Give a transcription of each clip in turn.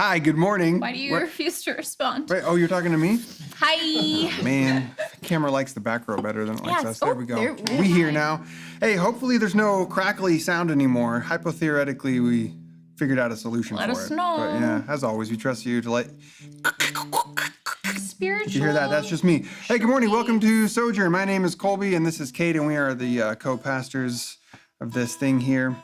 Hi, good morning. Why do you refuse to respond? Wait, oh, you're talking to me? Hi. Man, the camera likes the back row better than it likes us. There we go. We're We here now. Hey, hopefully there's no crackly sound anymore. Hypotheoretically, we figured out a solution for it. Let us know. But yeah, as always, we trust you to let... Spiritual. Did you hear that? That's just me. Hey, good morning. Welcome to Sojourn. My name is Colby, and this is Kate, and we are the co-pastors of this thing here.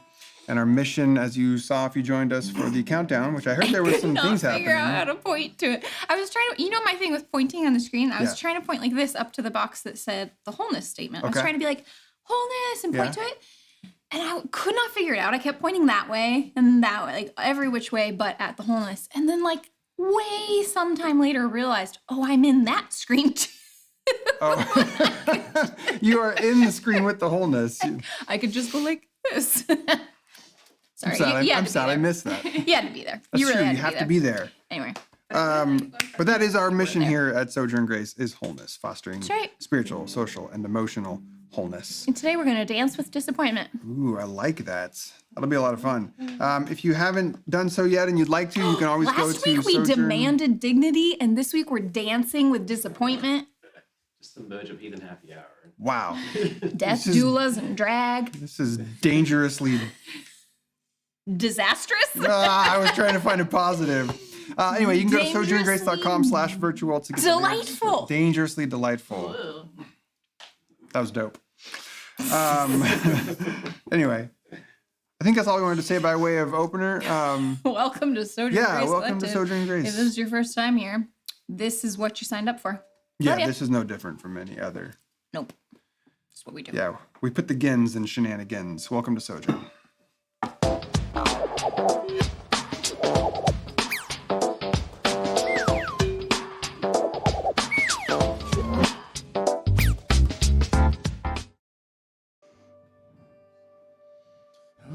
And our mission, as you saw if you joined us for the countdown, which I heard there were some things happening. I could not figure out how to point to it. I was trying to, you know my thing with pointing on the screen? I was trying to point like this up to the box that said the wholeness statement. I was trying to be like, wholeness, and point to it. And I could not figure it out. I kept pointing that way and that way, like every which way but at the wholeness. And then like way sometime later realized, oh, I'm in that screen too. Oh, you are in the screen with the wholeness. I could just go like this. Sorry, I'm sad I missed that. You had to be there. That's you really true. had You have to be there. Anyway. But that is our mission here at Sojourn Grace, is wholeness, fostering right. spiritual, social, and emotional wholeness. And today we're going to dance with disappointment. Ooh, I like that. That'll be a lot of fun. If you haven't done so yet and you'd like to, you can always go to Last week we Sojourn. demanded dignity, and this week we're dancing with disappointment. Just the merge of heathen happy hour. Wow. Death doulas and drag. This is dangerously... Disastrous? I was trying to find a positive. Anyway, you can go to sojourngrace.com/virtual to get delightful. Dangerously delightful. Whoa. That was dope. Anyway, I think that's all we wanted to say by way of opener. Welcome to Sojourn Grace. Yeah, welcome to Sojourn Grace. If this is your first time here, this is what you signed up for. Yeah, this is no different from any other. Nope. That's what we do. Yeah, we put the gins in shenanigans. Welcome to Sojourn.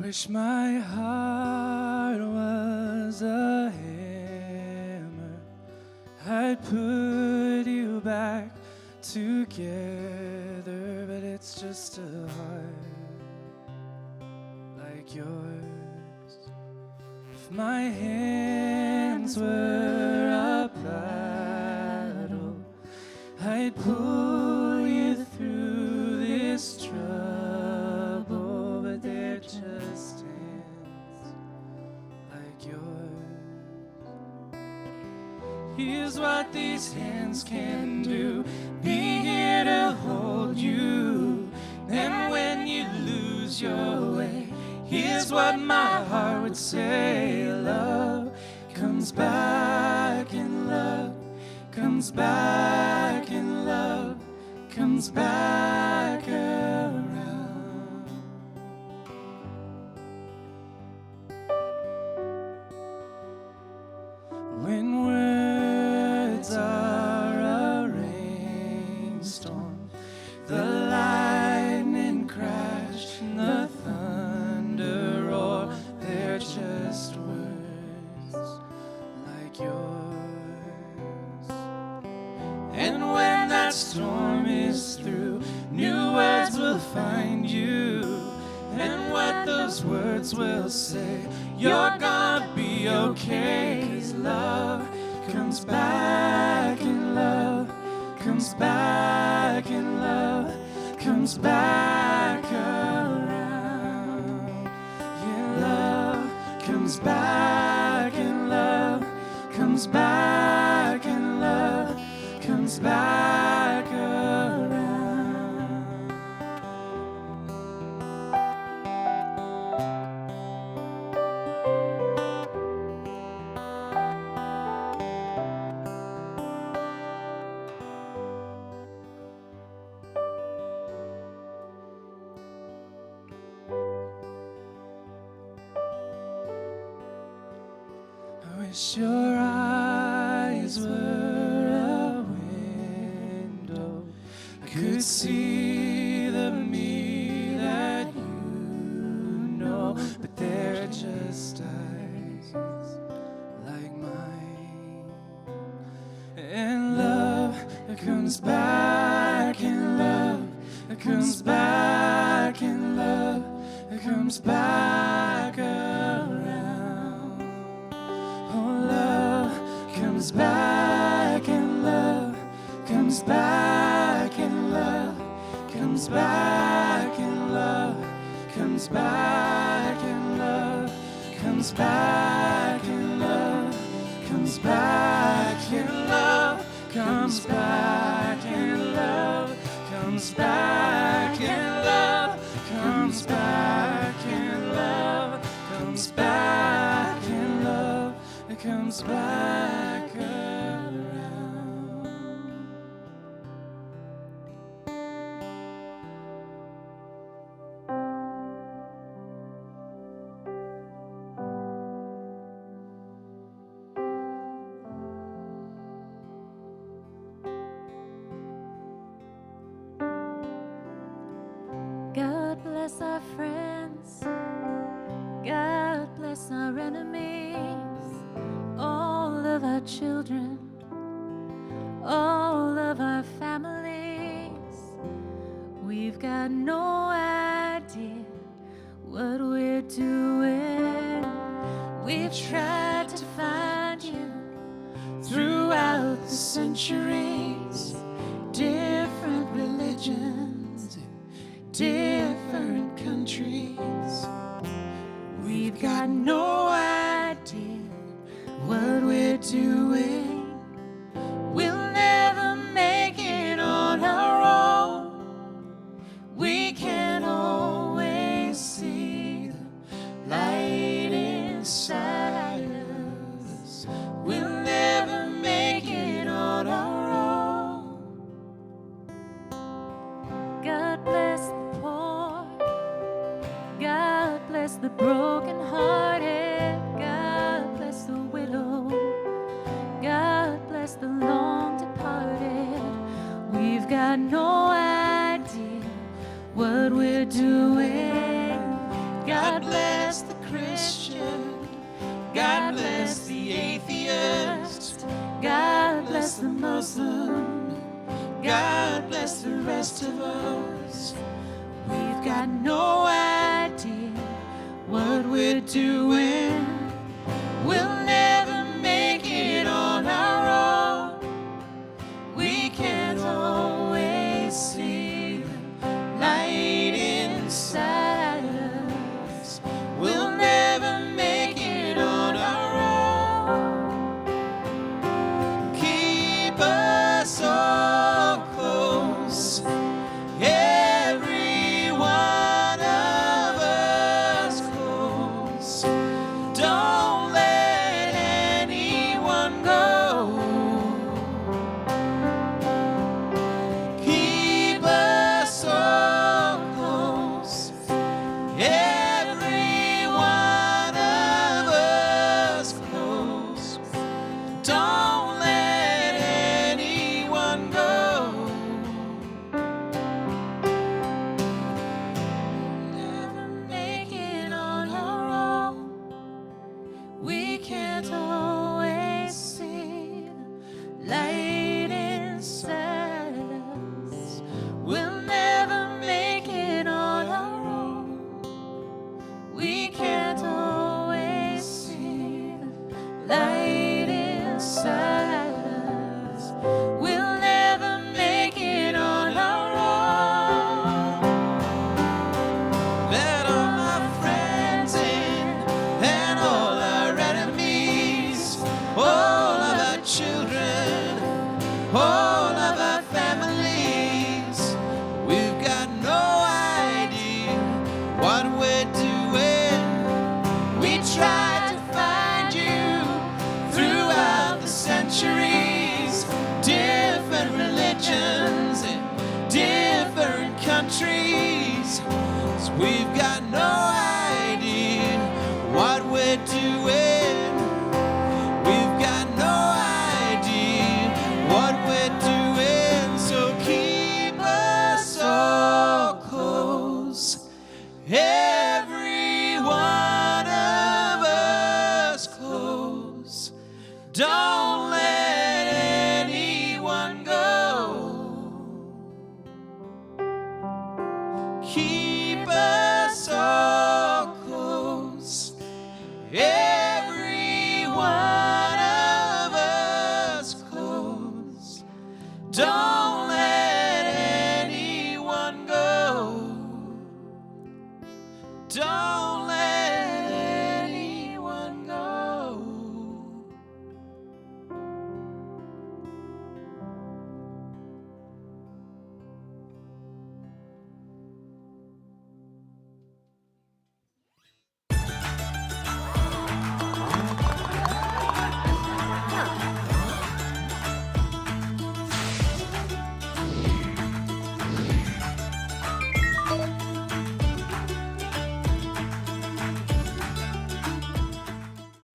Wish my heart was a hammer, I'd put you back together, but it's just a heart like yours. If my hands were a paddle, I'd pull you through this trouble, but they're just hands like yours. Here's what these hands can do: be here to hold you, and when you lose your way, here's what my heart would say: love comes back, and love comes back, and love comes back around. When words are a rainstorm, the lightning crash and the thunder roar, they're just words like yours. And when that storm is through, new words will find you, and what those words will say, you're gonna be okay. 'Cause love comes back, and love comes back, and love comes back around. Yeah, love comes back, and love comes back, and love comes back around. I wish your eyes were a window, I could see the me that you know, but they're just eyes like mine. And love comes back, and love comes back, and love comes back around. Oh, love comes back and love comes back and love comes back and love comes back and love comes back and love comes back and love comes back and love comes back and love comes back and love comes back and love comes back around. God bless our friends, God bless our enemies, all of our children, all of our families. We've got no idea what we're doing. We've tried to find you throughout the centuries, different religions, different countries. We've got no idea what we're doing. We'll never make it on our own. We can always see the light inside us. We'll never make it on our own. God bless the poor, God bless the brokenhearted, God bless the widow, God bless the long departed. We've got no idea what we're doing. God bless the Christian, God bless the atheist, God bless the Muslim, God bless the rest of us. We've got no idea what we're doing. We'll never make it on our own. We can't always see the light inside us. We'll never make it on our own. Keep us all close. Every one of us close. Don't let anyone go. Keep us all close. Every one of us close. Don't let anyone go. Never make it on our own. We can't always see the light inside us. We'll never make it on our own. We can't always see the light inside us. We'll never make it on our own. Let all my friends in and all our enemies, all of our children, all of our families. We've got no idea what we're doing. We tried to find you throughout the centuries, different religions and different countries. So we've got no idea what we're doing. We've got no idea what we're doing. So keep us all close. Every one of us close. Don't let anyone go. Keep us all close. Every one of Don't let anyone go. Don't let anyone go.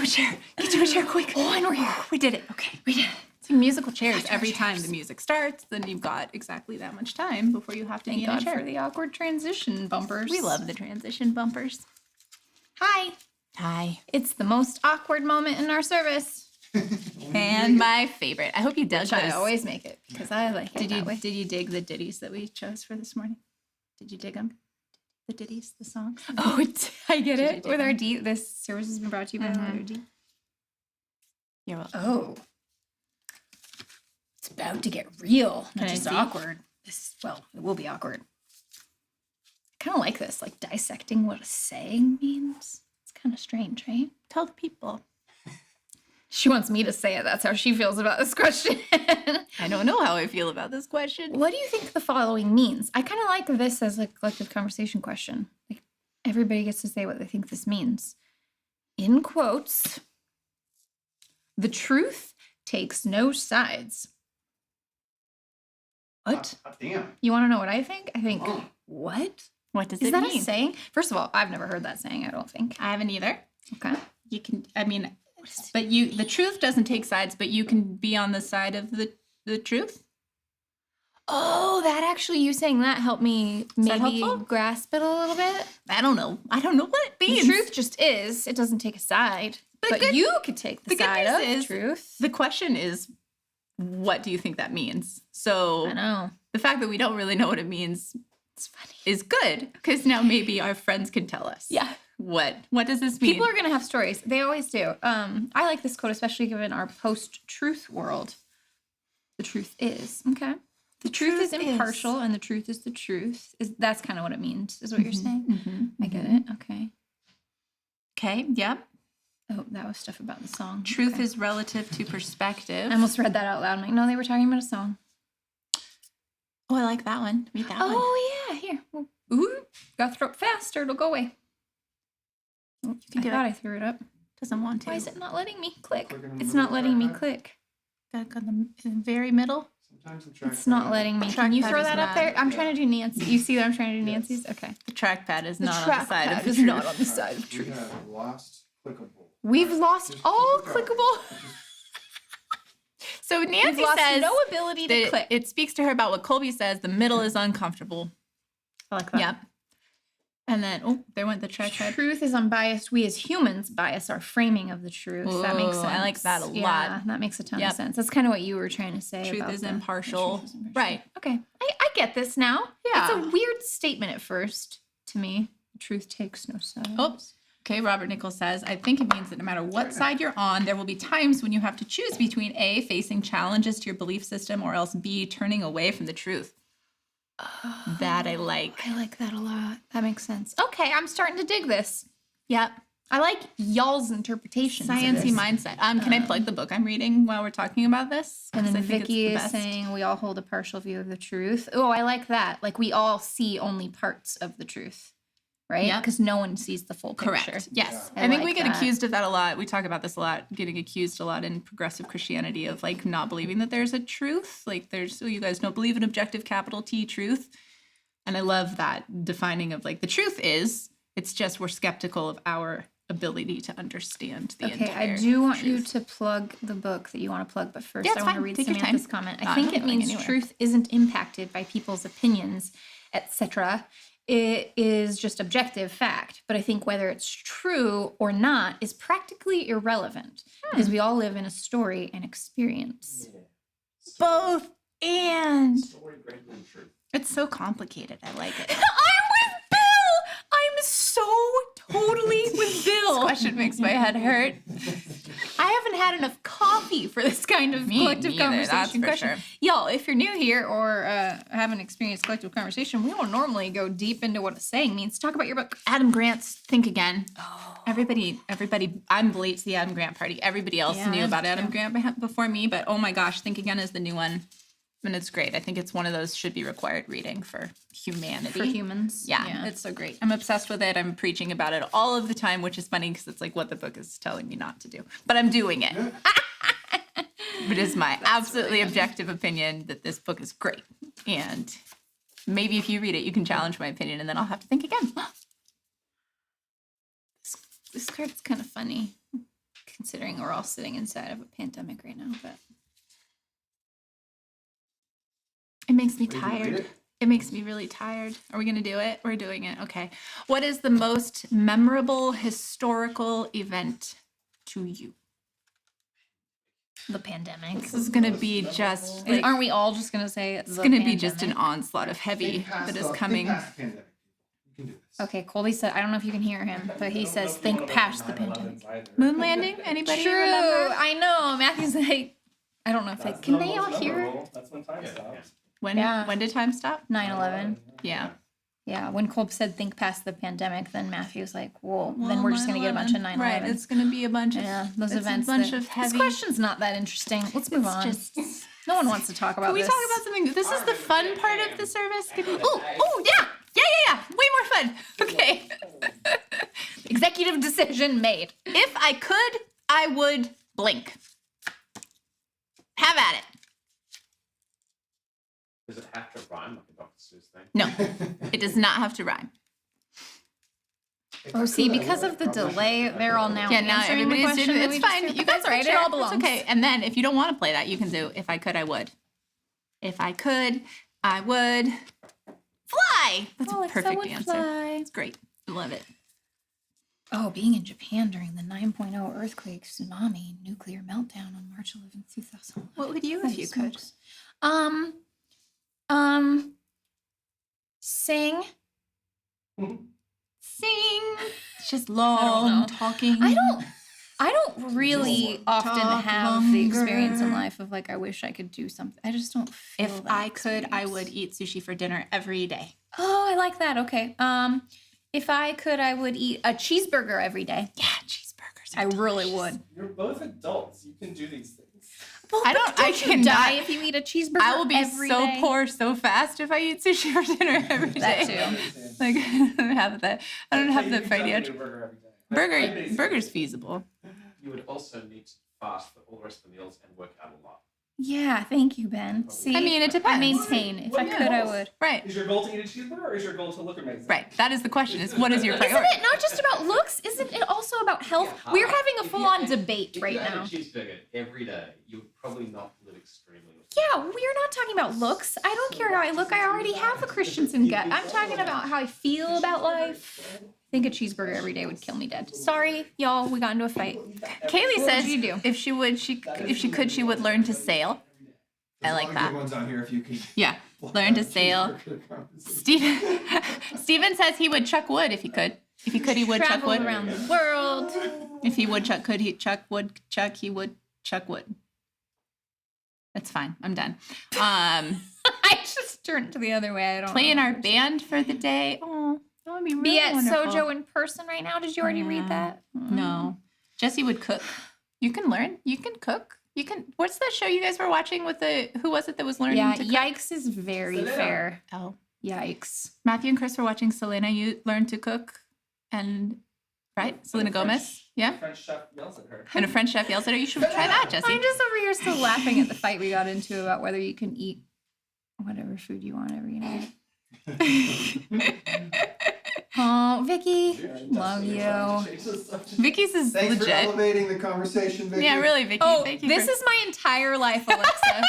Chair. Get to a chair quick. Oh, and we're here. We did it. Okay, we did it. It's musical chairs. Every time the music starts, then you've got exactly that much time before you have to Thank be in a God chair. for the awkward transition bumpers. We love the transition bumpers. Hi. Hi. It's the most awkward moment in our service. And my favorite. I hope you dug I those. always make it because I like it that way. Did you dig the ditties that we chose for this morning? Did you dig them? The ditties, the songs? Oh, I get Did you it. dig With our them? D, this service has been brought to you by the letter D. You're welcome. Oh. It's about to get real. Can Not I just see? awkward. Well, it will be awkward. I kind of like this, like dissecting what a saying means. It's kind of strange, right? Tell the people. She wants me to say it. That's how she feels about this question. I don't know how I feel about this question. What do you think the following means? I kind of like this as a collective conversation question. Like everybody gets to say what they think this means. In quotes, the truth takes no sides. What? Damn. You want to know what I think? I think, what? What does Is it that mean? a saying? First of all, I've never heard that saying, I don't think. I haven't either. Okay. You can, I mean, but the truth doesn't take sides, but you can be on the side of the truth. Oh, that actually, you saying that helped me that maybe helpful? grasp it a little bit. I don't know what it The means. truth just is. It doesn't take a side. But good- you could take the the good side news of is- the truth. The question is, what do you think that means? So I know. the fact that we don't really know what it means It's funny. is good, because now maybe our friends can tell us. Yeah. What does this mean? People are going to have stories. They always do. I like this quote, especially given our post-truth world. The truth is. Okay. The truth is impartial, and the truth is the truth. That's kind of what it means, is what you're saying? I get it. Okay. Okay, yep. Oh, that was stuff about the song. Truth Okay. is relative to perspective. I almost read that out loud. I'm like, no, they were talking about a song. Oh, I like that one. Read that one. Oh, yeah. Here. Ooh. Gotta throw it faster. It'll go away. Oh, can do I thought it. I threw it up. Doesn't want to. Why is it not letting me click? Click in the It's middle not letting me trackpad. click. Gotta go in the very middle. Sometimes the track It's not letting me. Can you trackpad throw is that up not- there? I'm trying to do Nancy. You see that I'm trying to do Nancy's? Okay. The trackpad is not on the side trackpad of the is truth. not on the side of We truth. have lost clickable. We've lost Just all keep going. clickable. So We've Nancy lost says no ability to that click. it speaks to her about what Colby says. The middle is uncomfortable. I like that. Yep. And then, oh, there went the trackpad. Truth is unbiased. We as humans bias our framing of the truth. That makes Ooh, sense. I like that a Yeah, lot. that makes a ton Yep. of sense. That's kind of what you were trying to say. Truth about is the impartial. truth is impartial. Right. Okay. I get this now. Yeah. It's a weird statement at first to me. Truth takes no sides. Oh, okay. Robert Nichols says, I think it means that no matter what side you're on, there will be times when you have to choose between A, facing challenges to your belief system, or else B, turning away from the truth. That I like. I like that a lot. That makes sense. Okay, I'm starting to dig this. Yep. I like y'all's interpretations. of Sciencey this. mindset. Can I plug the book I'm reading while we're talking about this? And 'Cause then I think it's Vicky the is best. saying we all hold a partial view of the truth. Oh, I like that. Like we all see only parts of the truth, right? Yep. Because no one sees the full picture. Correct. Yes. Yeah. I think I we like get that. accused of that a lot. We talk about this a lot, getting accused a lot in progressive Christianity of like not believing that there's a truth. Like there's, you guys don't believe in objective capital T truth. And I love that defining of like the truth is, it's just we're skeptical of our ability to understand the Okay, I entire do want you truth. to plug the book that you want to plug, but first Yeah, I it's want to fine. read Take your Samantha's time. comment. I I'm think not it going means anywhere. truth isn't impacted by people's opinions, etc. It is just objective fact. But I think whether it's true or not is practically irrelevant because we all live in a story and experience. Both and Story greater than truth. it's so complicated. I like it. I'm with Bill! I'm so totally with Bill. This question makes my head hurt. I haven't had enough coffee coffee for this kind of Me collective neither, that's conversation for question. sure. Y'all, if you're new here or haven't experienced collective conversation, we don't normally go deep into what a saying means. Talk about your book. Adam Grant's Think Again. Oh. Everybody, I'm late to the Adam Grant party. Everybody else knew about Adam Grant before me, but oh my gosh, Think Again is the new one. And it's great. I think it's one of those should be required reading for humanity. For humans. Yeah, it's so great. I'm obsessed with it. I'm preaching about it all of the time, which is funny because it's like what the book is telling me not to do. But I'm doing it. It is my absolutely objective opinion that this book is great. And maybe if you read it, you can challenge my opinion, and then I'll have to think again. This card's kind of funny, considering we're all sitting inside of a pandemic right now, but it makes me tired. It makes me really tired. Are we going to do it? We're doing it. Okay. What is the most memorable historical event to you? the pandemic. This is going to be just like, Aren't we all just going to say it's going to be just an onslaught of heavy that is coming. Okay, Colby said, I don't know if you can hear him, but he says, think past the pandemic. Moon landing? Anybody True, remember? I know. Matthew's like, I don't know if can they all hear? That's when time stops. When did time stop? 9/11. Yeah. Yeah, when Colby said think past the pandemic, then Matthew's like, well then we're just going to get a bunch of 9/11. Right, it's going to be a bunch of those events. A bunch of heavy. This question's not that interesting. Let's move on. No one wants to talk about Can we this. talk about something? This is the fun part of the service. Oh, yeah. Way more fun. Okay. Executive decision made. If I could, I would blink. Have at it. Does it have to rhyme like a Dr. Seuss thing? No, it does not have to rhyme. Oh, see, because of the delay, they're all now Yeah, now answering the everybody's question. doing it. that It's we just fine. did. You But guys that's right. share. It all belongs. It's okay. And then if you don't want to play that, you can do if I could, I would. If I could, I would fly. That's a perfect answer. Fly. It's great. I love it. Oh, being in Japan during the 9.0 earthquake, tsunami, nuclear meltdown on March 11th, 2001. What would you if you could? Sing. Sing. It's just long talking. I don't really often talk have the longer. experience in life of like, I wish I could do something. I just don't feel If that I could, I experience. would eat sushi for dinner every day. Oh, I like that. Okay. If I could, I would eat a cheeseburger every day. Yeah, cheeseburgers. I really would. You're both adults. You can do these things. Well, I but don't- I you cannot- die if you eat a cheeseburger. I will be every so day. poor so fast if I eat sushi for dinner every day. That too. Like I don't have that. I don't have the You can definitely financial. do a burger every day. Burger's feasible. You would also need to fast for all the rest of the meals and work out a lot. Yeah, thank you, Ben. See, I mean, it I depends. maintain. If I could, I would. Right. Is your goal to eat a cheeseburger or is your goal to look amazing? Right. That is the question. Is what is your Isn't priority? it not just about looks? Isn't it also about health? We're having a full-on debate right If you now. had a cheeseburger every day, you would probably not live extremely well. Yeah, we're not talking about looks. I don't care how I look. I already have a Christensen gut. I'm talking about how I feel about life. I think a cheeseburger every day would kill me dead. Sorry, y'all. We got into a fight. Kaylee What says would you do? if she could, she would learn to sail. I like that. Good ones on here if you can. Yeah, learn to sail. Steven says he would chuck wood if he could. If he could, he would chuck Travel wood. around the world. If he would chuck, could he chuck wood? Chuck, he would chuck wood. That's fine. I'm done. I just turned to the other way. I don't Play in know. our band for the day. Oh, that would be really Be at wonderful. Sojo in person right now. Did you already read that? No. Jesse would cook. You can learn. You can cook. You can. What's that show you guys were watching with the? Who was it that was learning Yeah, to cook? yikes is very fair. Oh. Yikes. Matthew and Chris were watching Selena. You learned to cook, and right, Selena Gomez. Yeah. French chef yells at her. And a French chef yells at her. You should try that, Jesse. I'm just over here still laughing at the fight we got into about whether you can eat whatever food you want every night. Oh, Vicky, love you. Vicky's is Thanks for legit. elevating the conversation, Vicky. Yeah, really, Vicky. Oh, Thank you. this is my entire life, Alexa.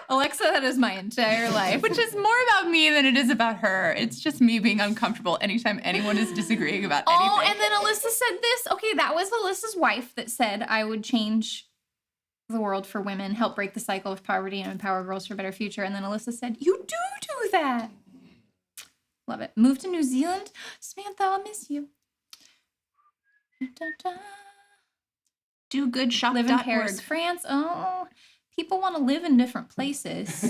Alexa, that is my entire life. which is more about me than it is about her. It's just me being uncomfortable anytime anyone is disagreeing about anything. Oh, and then Alyssa said this. Okay, that was Alyssa's wife that said I would change the world for women, help break the cycle of poverty, and empower girls for a better future. And then Alyssa said, "You do that." Love it. Move to New Zealand, Samantha. I'll miss you. Da-da. do good shop. Live in Paris, France. Oh, people want to live in different places.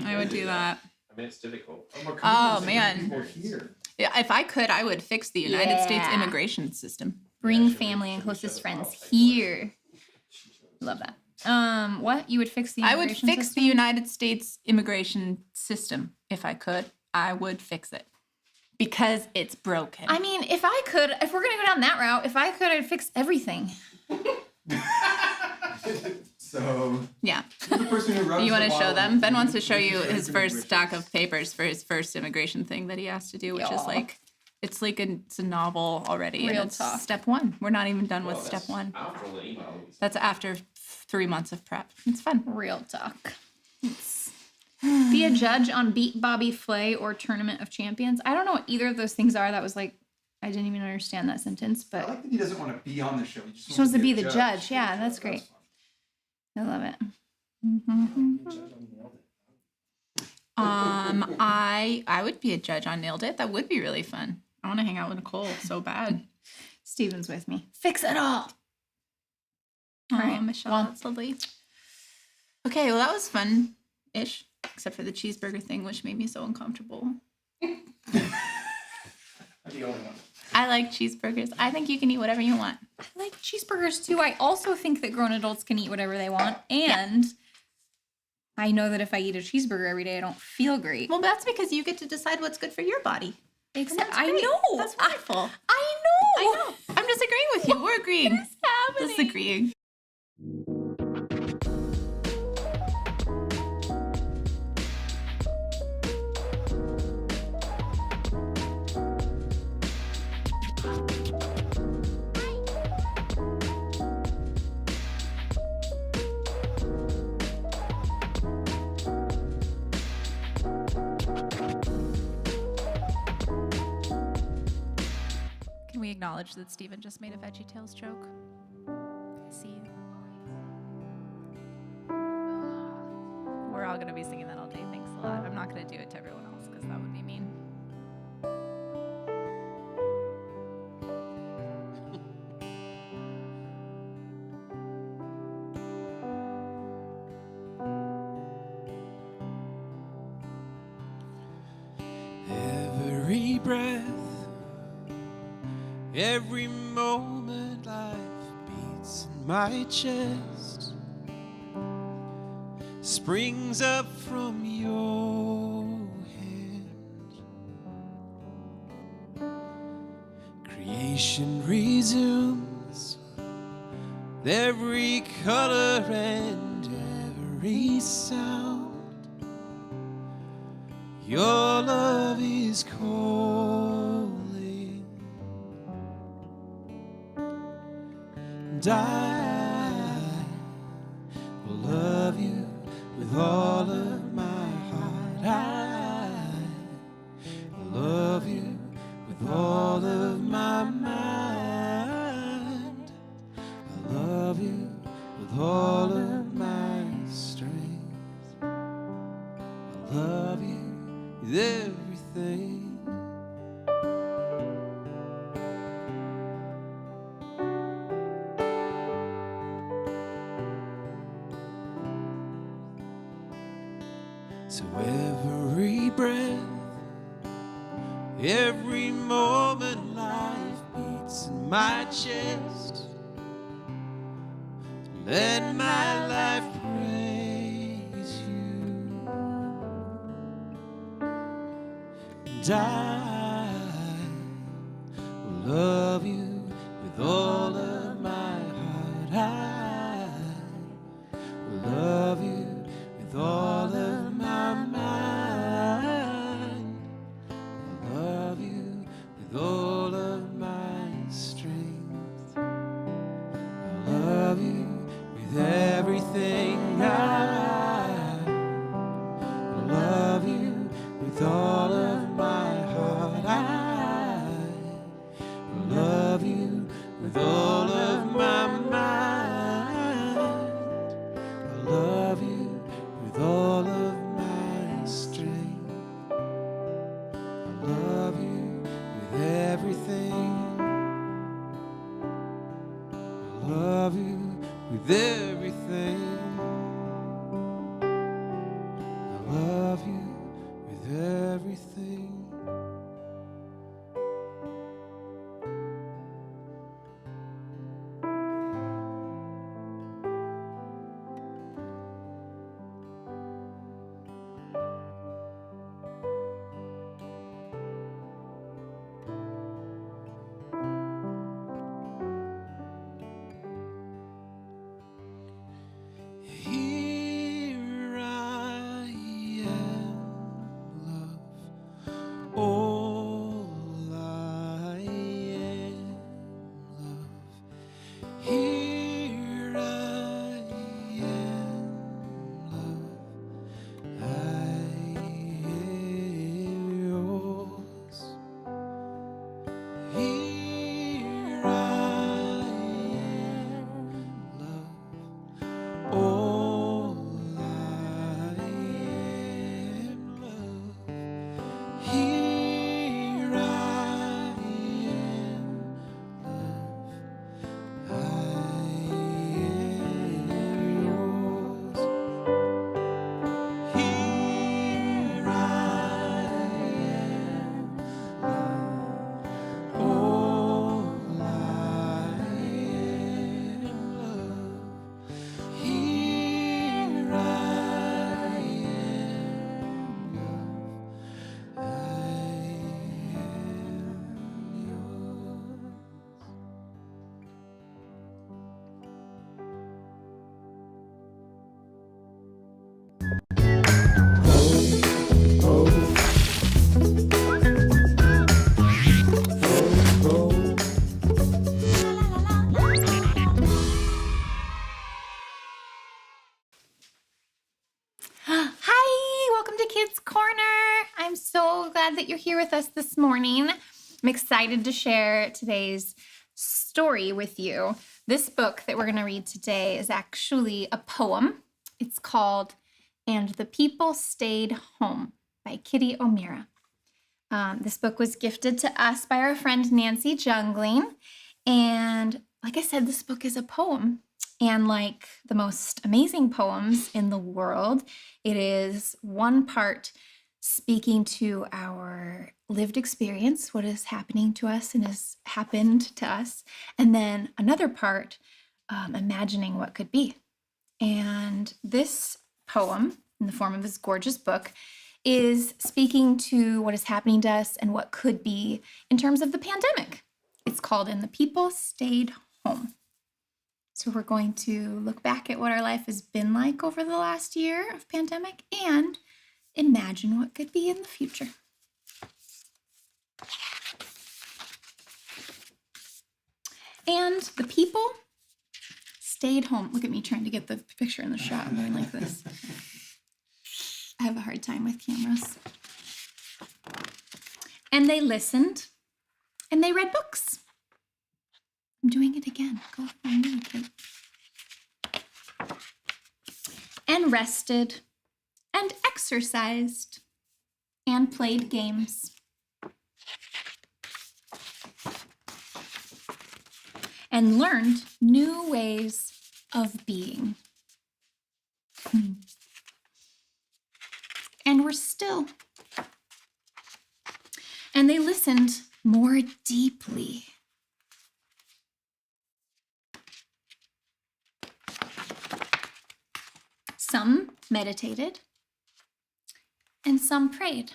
I would do that. I mean, it's difficult. Oh, man. People here. Yeah, if I could, I would fix the United States Yeah. immigration system. Bring should we- family and should we closest shut it friends off? here. Love that. What you would fix the? I would immigration fix system? the United States immigration system if I could. I would fix it because it's broken. I mean, if I could, if we're gonna go down that route, if I could, I'd fix everything. So yeah. you're the person who rubs You want the to show bottle them? with Ben you. wants to show you Sure, his good first wishes. stack of papers for his first immigration thing that he has to do, which is Aw. like, it's like it's a novel already. Real and it's talk. step one. We're not even done Well, with that's step one. After all the email. That's after 3 months of prep. It's fun. Real talk. Be a judge on Beat Bobby Flay or Tournament of Champions. I don't know what either of those things are. That was like, I didn't even understand that sentence, I but like that he doesn't want to be on the show. He just wants to be a the judge. Yeah, that's great. fun. I love it. I would be a judge on Nailed It. That would be really fun. I want to hang out with Nicole so bad. Steven's with me. Fix it all. All right, right, Michelle, well- that's lovely. Okay, well, that was fun-ish, except for the cheeseburger thing, which made me so uncomfortable. The only one. I like cheeseburgers. I think you can eat whatever you want. I like cheeseburgers too. I also think that grown adults can eat whatever they want. And I know that if I eat a cheeseburger every day, I don't feel great. Well, that's because you get to decide what's good for your body. Except That's I great. know. That's wonderful. I know. I know. I'm disagreeing with you. We're agreeing. What is happening? Disagreeing. Can we acknowledge that Steven just made a VeggieTales joke? I see you. We're all going to be singing that all day. Thanks a lot. I'm not going to do it to everyone else because that would be mean. Every breath, every moment, life beats in my chest, springs up from your hand. Creation resumes, every color and every sound. Your love is calling, and I will love you with all of my heart. I will love you with all of my mind. I love you with all of my strength. I love you with everything. So every breath, every moment, life beats in my chest. Let my life praise you. And I will love you with all of my heart. I will love you with all of my mind. I love you with all of my strength. I love you with everything. I love you with all of my heart. Kids Corner. I'm so glad that you're here with us this morning. I'm excited to share today's story with you. This book that we're going to read today is actually a poem. It's called And the People Stayed Home by Kitty O'Meara. This book was gifted to us by our friend Nancy Jungling. And like I said, this book is a poem. And like the most amazing poems in the world, it is one part speaking to our lived experience, what is happening to us and has happened to us, and then another part imagining what could be. And this poem, in the form of this gorgeous book, is speaking to what is happening to us and what could be in terms of the pandemic. It's called And the People Stayed Home. So we're going to look back at what our life has been like over the last year of pandemic and imagine what could be in the future. And the people stayed home. Look at me trying to get the picture in the shot. I'm going like this. I have a hard time with cameras. And they listened and they read books. I'm doing it again. Go find me, Kate. And rested, and exercised, and played games. And learned new ways of being. And were still. And they listened more deeply. Some meditated, and some prayed.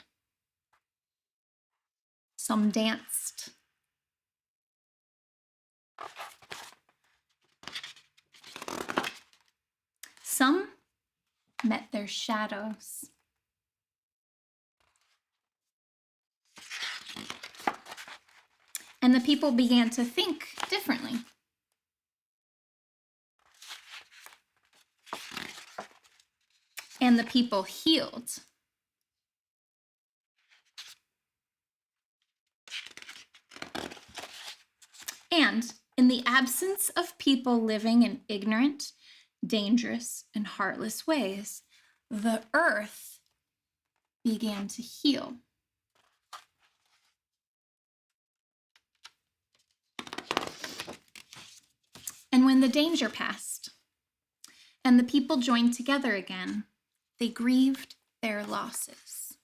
Some danced. Some met their shadows. And the people began to think differently. And the people healed. And in the absence of people living in ignorant, dangerous, and heartless ways, the earth began to heal. And when the danger passed, and the people joined together again, they grieved their losses.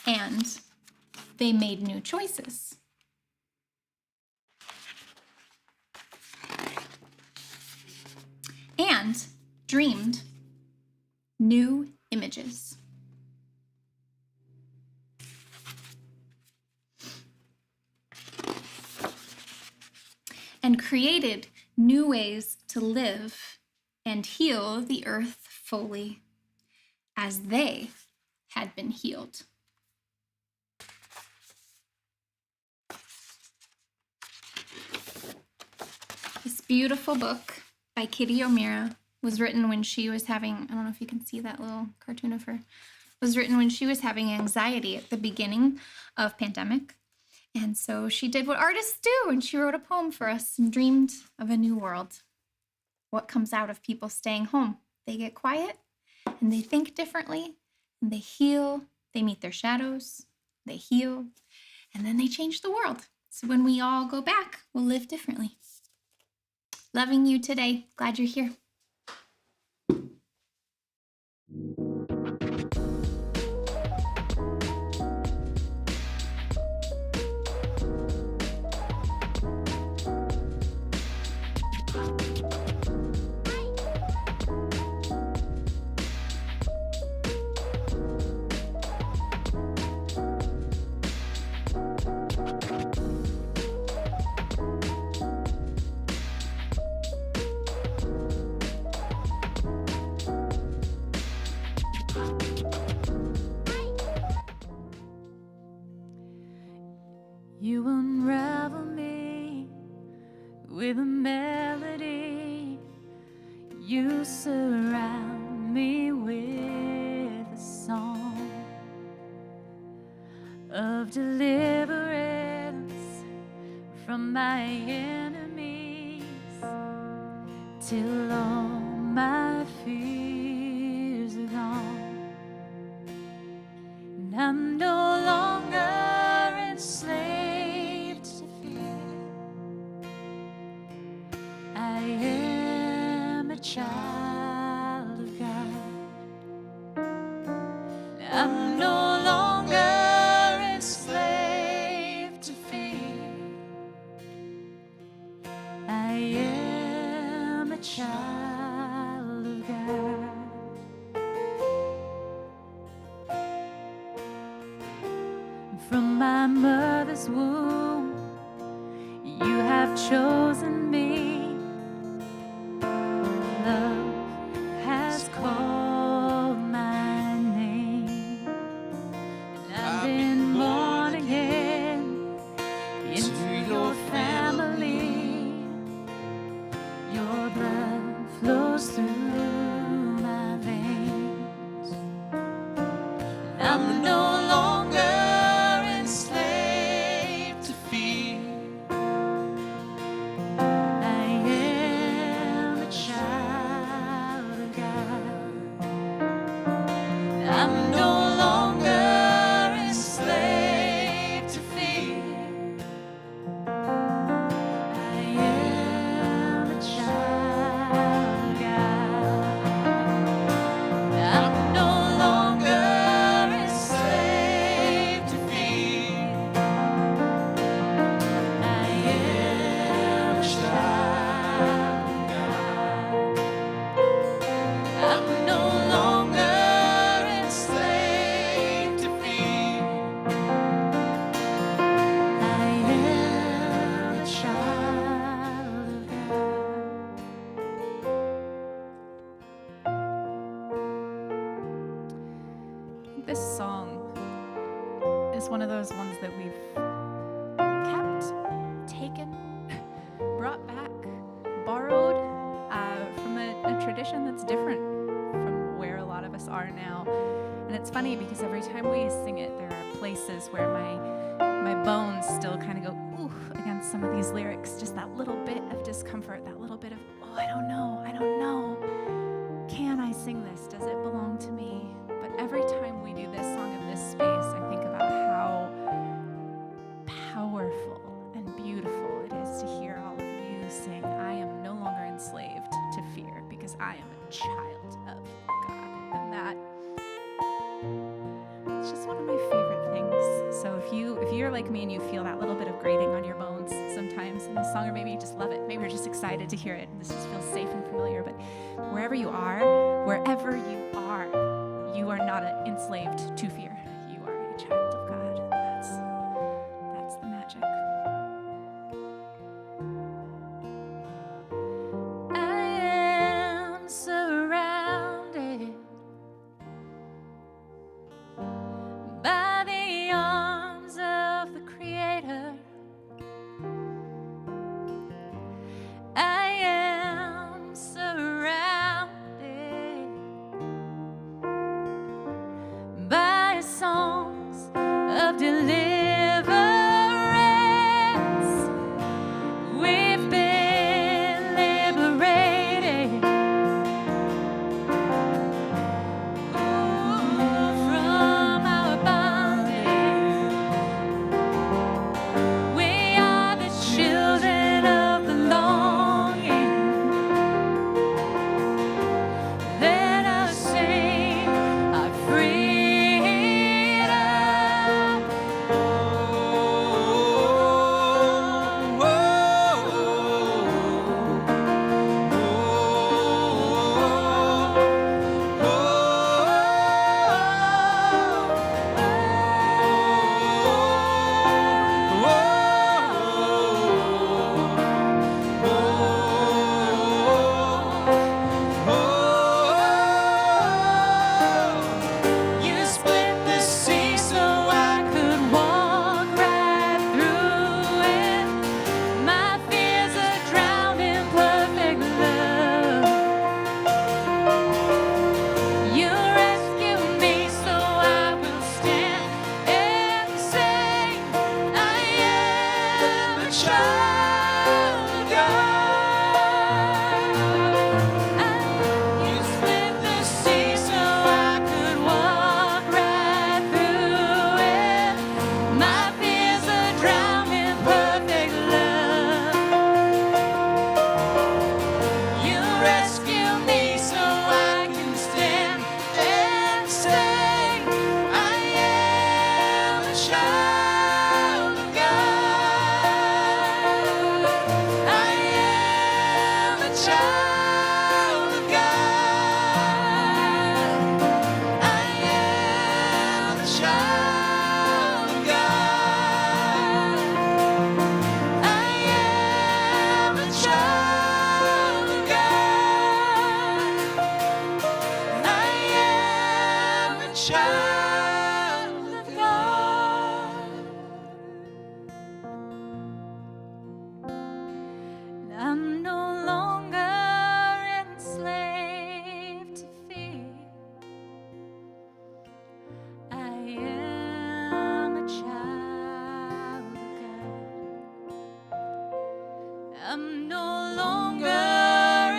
And they made new choices. And dreamed new images. And created new ways to live and heal the earth fully as they had been healed. This beautiful book by Kitty O'Meara was written when she was having, I don't know if you can see that little cartoon of her, was written when she was having anxiety at the beginning of pandemic. And so she did what artists do, and she wrote a poem for us and dreamed of a new world. What comes out of people staying home? They get quiet, and they think differently, and they heal. They meet their shadows, they heal, and then they change the world. So when we all go back, we'll live differently. Loving you today. Glad you're here. You unravel me with a melody. You surround me with a song of deliverance from my enemies, till all my fears are gone. And I'm no longer enslaved to fear. I am a child of God. I'm no longer enslaved to fear. I am a child of God. From my mother's womb, you have chosen me. Love has called my name. I've been born again into your family. Your blood flows through my veins. I'm no longer enslaved to fear. I am a child of God. I'm no longer enslaved to fear. I am a child of God. I'm no longer enslaved to fear. I am a child of God. I'm no longer enslaved to fear. I am a child of God. This song is one of those ones that we've kept, taken, brought back, borrowed from a tradition that's different from where a lot of us are now. And it's funny because every time we sing it, there are places where my bones still kind of go ooh against some of these lyrics. Just that little bit of discomfort, that little bit of, oh, I don't know. Can I sing this? Does it belong to me? But every time we do this song in this space, I think about how powerful and beautiful it is to hear all of you sing, I am no longer enslaved to fear because I am a child of God. And that, it's just one of my favorite things. So if you're like me and you feel that little bit of grating on your bones sometimes in this song, or maybe you just love it, maybe you're just excited to hear it, and this just feels safe and familiar, but wherever you are, you are not enslaved to fear. You are a child of God. That's the magic. I am surrounded by the arms of the Creator. I am surrounded by a a child of God. You split the sea so I could walk right through it. My fears are drowned in perfect love. You rescue me so I can stand and say, I am a child of God. I am a child of God. I am a child of God. I am a child of God. I am a child of God. I'm no longer enslaved to fear. I am a child of God. I'm no longer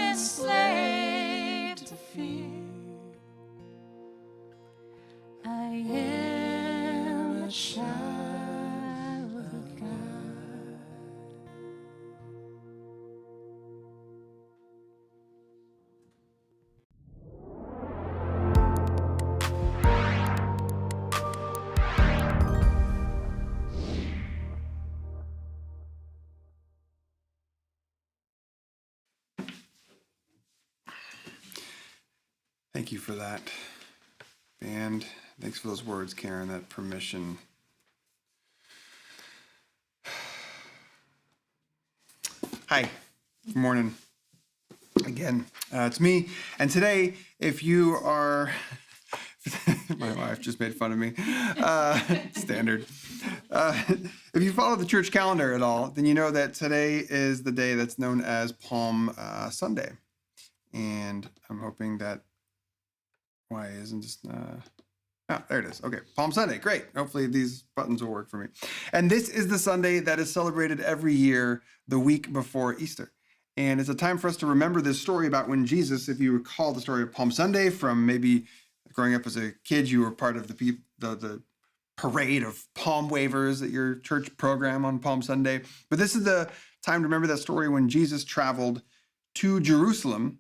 enslaved to fear. I am a child of God. Thank you for that, band. Thanks for those words, Karen, that permission. Hi, good morning. Again, it's me. And today, if you are, my wife just made fun of me, standard. If you follow the church calendar at all, then you know that today is the day that's known as Palm Sunday. And I'm hoping that, why isn't this, oh, there it is. Okay, Palm Sunday, great. Hopefully these buttons will work for me. And this is the Sunday that is celebrated every year, the week before Easter. And it's a time for us to remember this story about when Jesus, if you recall the story of Palm Sunday from maybe growing up as a kid, you were part of the parade of palm wavers at your church program on Palm Sunday. But this is the time to remember that story when Jesus traveled to Jerusalem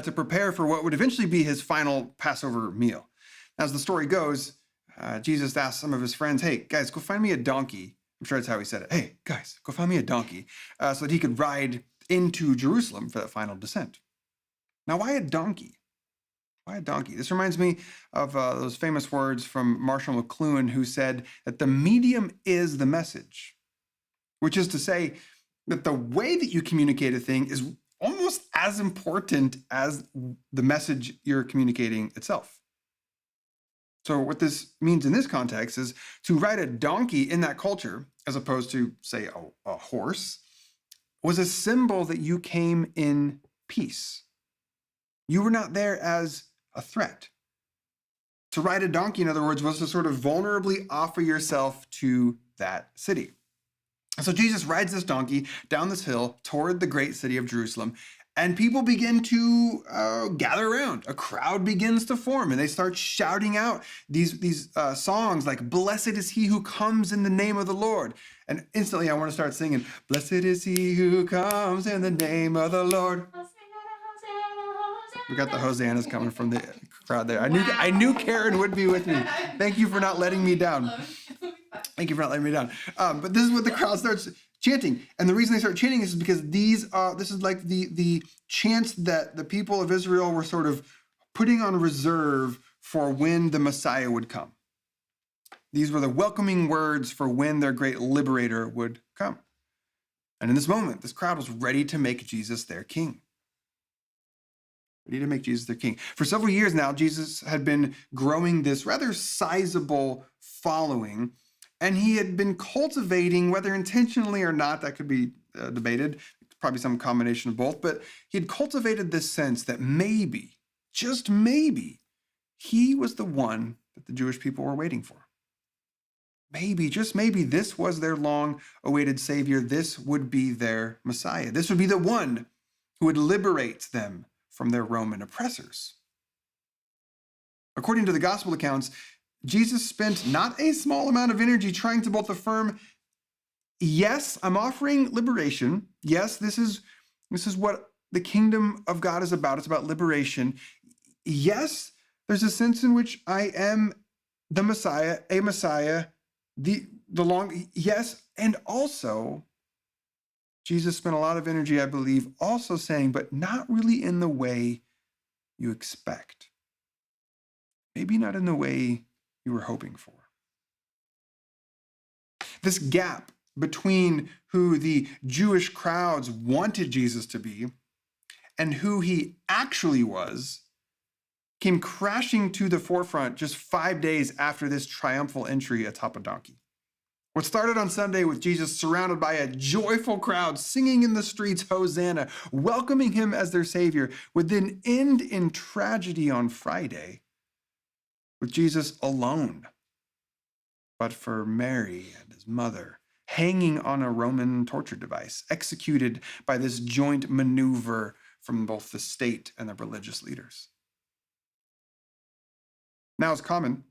to prepare for what would eventually be his final Passover meal. As the story goes, Jesus asked some of his friends, hey, guys, go find me a donkey. I'm sure that's how he said it. Hey, guys, go find me a donkey so that he could ride into Jerusalem for that final descent. Now, why a donkey? Why a donkey? This reminds me of those famous words from Marshall McLuhan, who said that the medium is the message, which is to say that the way that you communicate a thing is almost as important as the message you're communicating itself. So what this means in this context is to ride a donkey in that culture, as opposed to, say, a horse, was a symbol that you came in peace. You were not there as a threat. To ride a donkey, in other words, was to sort of vulnerably offer yourself to that city. And so Jesus rides this donkey down this hill toward the great city of Jerusalem, and people begin to gather around. A crowd begins to form, and they start shouting out these songs like, "Blessed is he who comes in the name of the Lord." And instantly I want to start singing, "Blessed is he who comes in the name of the Lord." We got the hosannas coming from the crowd there. I knew Karen would be with me. Thank you for not letting me down. Thank you for not letting me down. But this is what the crowd starts chanting. And the reason they start chanting is because this is like the chants that the people of Israel were sort of putting on reserve for when the Messiah would come. These were the welcoming words for when their great liberator would come. And in this moment, this crowd was ready to make Jesus their king. Ready to make Jesus their king. For several years now, Jesus had been growing this rather sizable following, and he had been cultivating, whether intentionally or not, that could be debated, probably some combination of both, but he had cultivated this sense that maybe, just maybe, he was the one that the Jewish people were waiting for. maybe, just maybe, this was their long-awaited Savior. This would be their Messiah. This would be the one who would liberate them from their Roman oppressors. According to the gospel accounts, Jesus spent not a small amount of energy trying to both affirm, yes, I'm offering liberation. Yes, this is what the kingdom of God is about. It's about liberation. Yes, there's a sense in which I am the Messiah, a Messiah, yes, and also Jesus spent a lot of energy, I believe, also saying, but not really in the way you expect. Maybe not in the way you were hoping for. This gap between who the Jewish crowds wanted Jesus to be and who he actually was came crashing to the forefront just 5 days after this triumphal entry atop a donkey. What started on Sunday with Jesus surrounded by a joyful crowd singing in the streets, Hosanna, welcoming him as their Savior, would then end in tragedy on Friday with Jesus alone, but for Mary and his mother, hanging on a Roman torture device, executed by this joint maneuver from both the state and the religious leaders. Now, it's common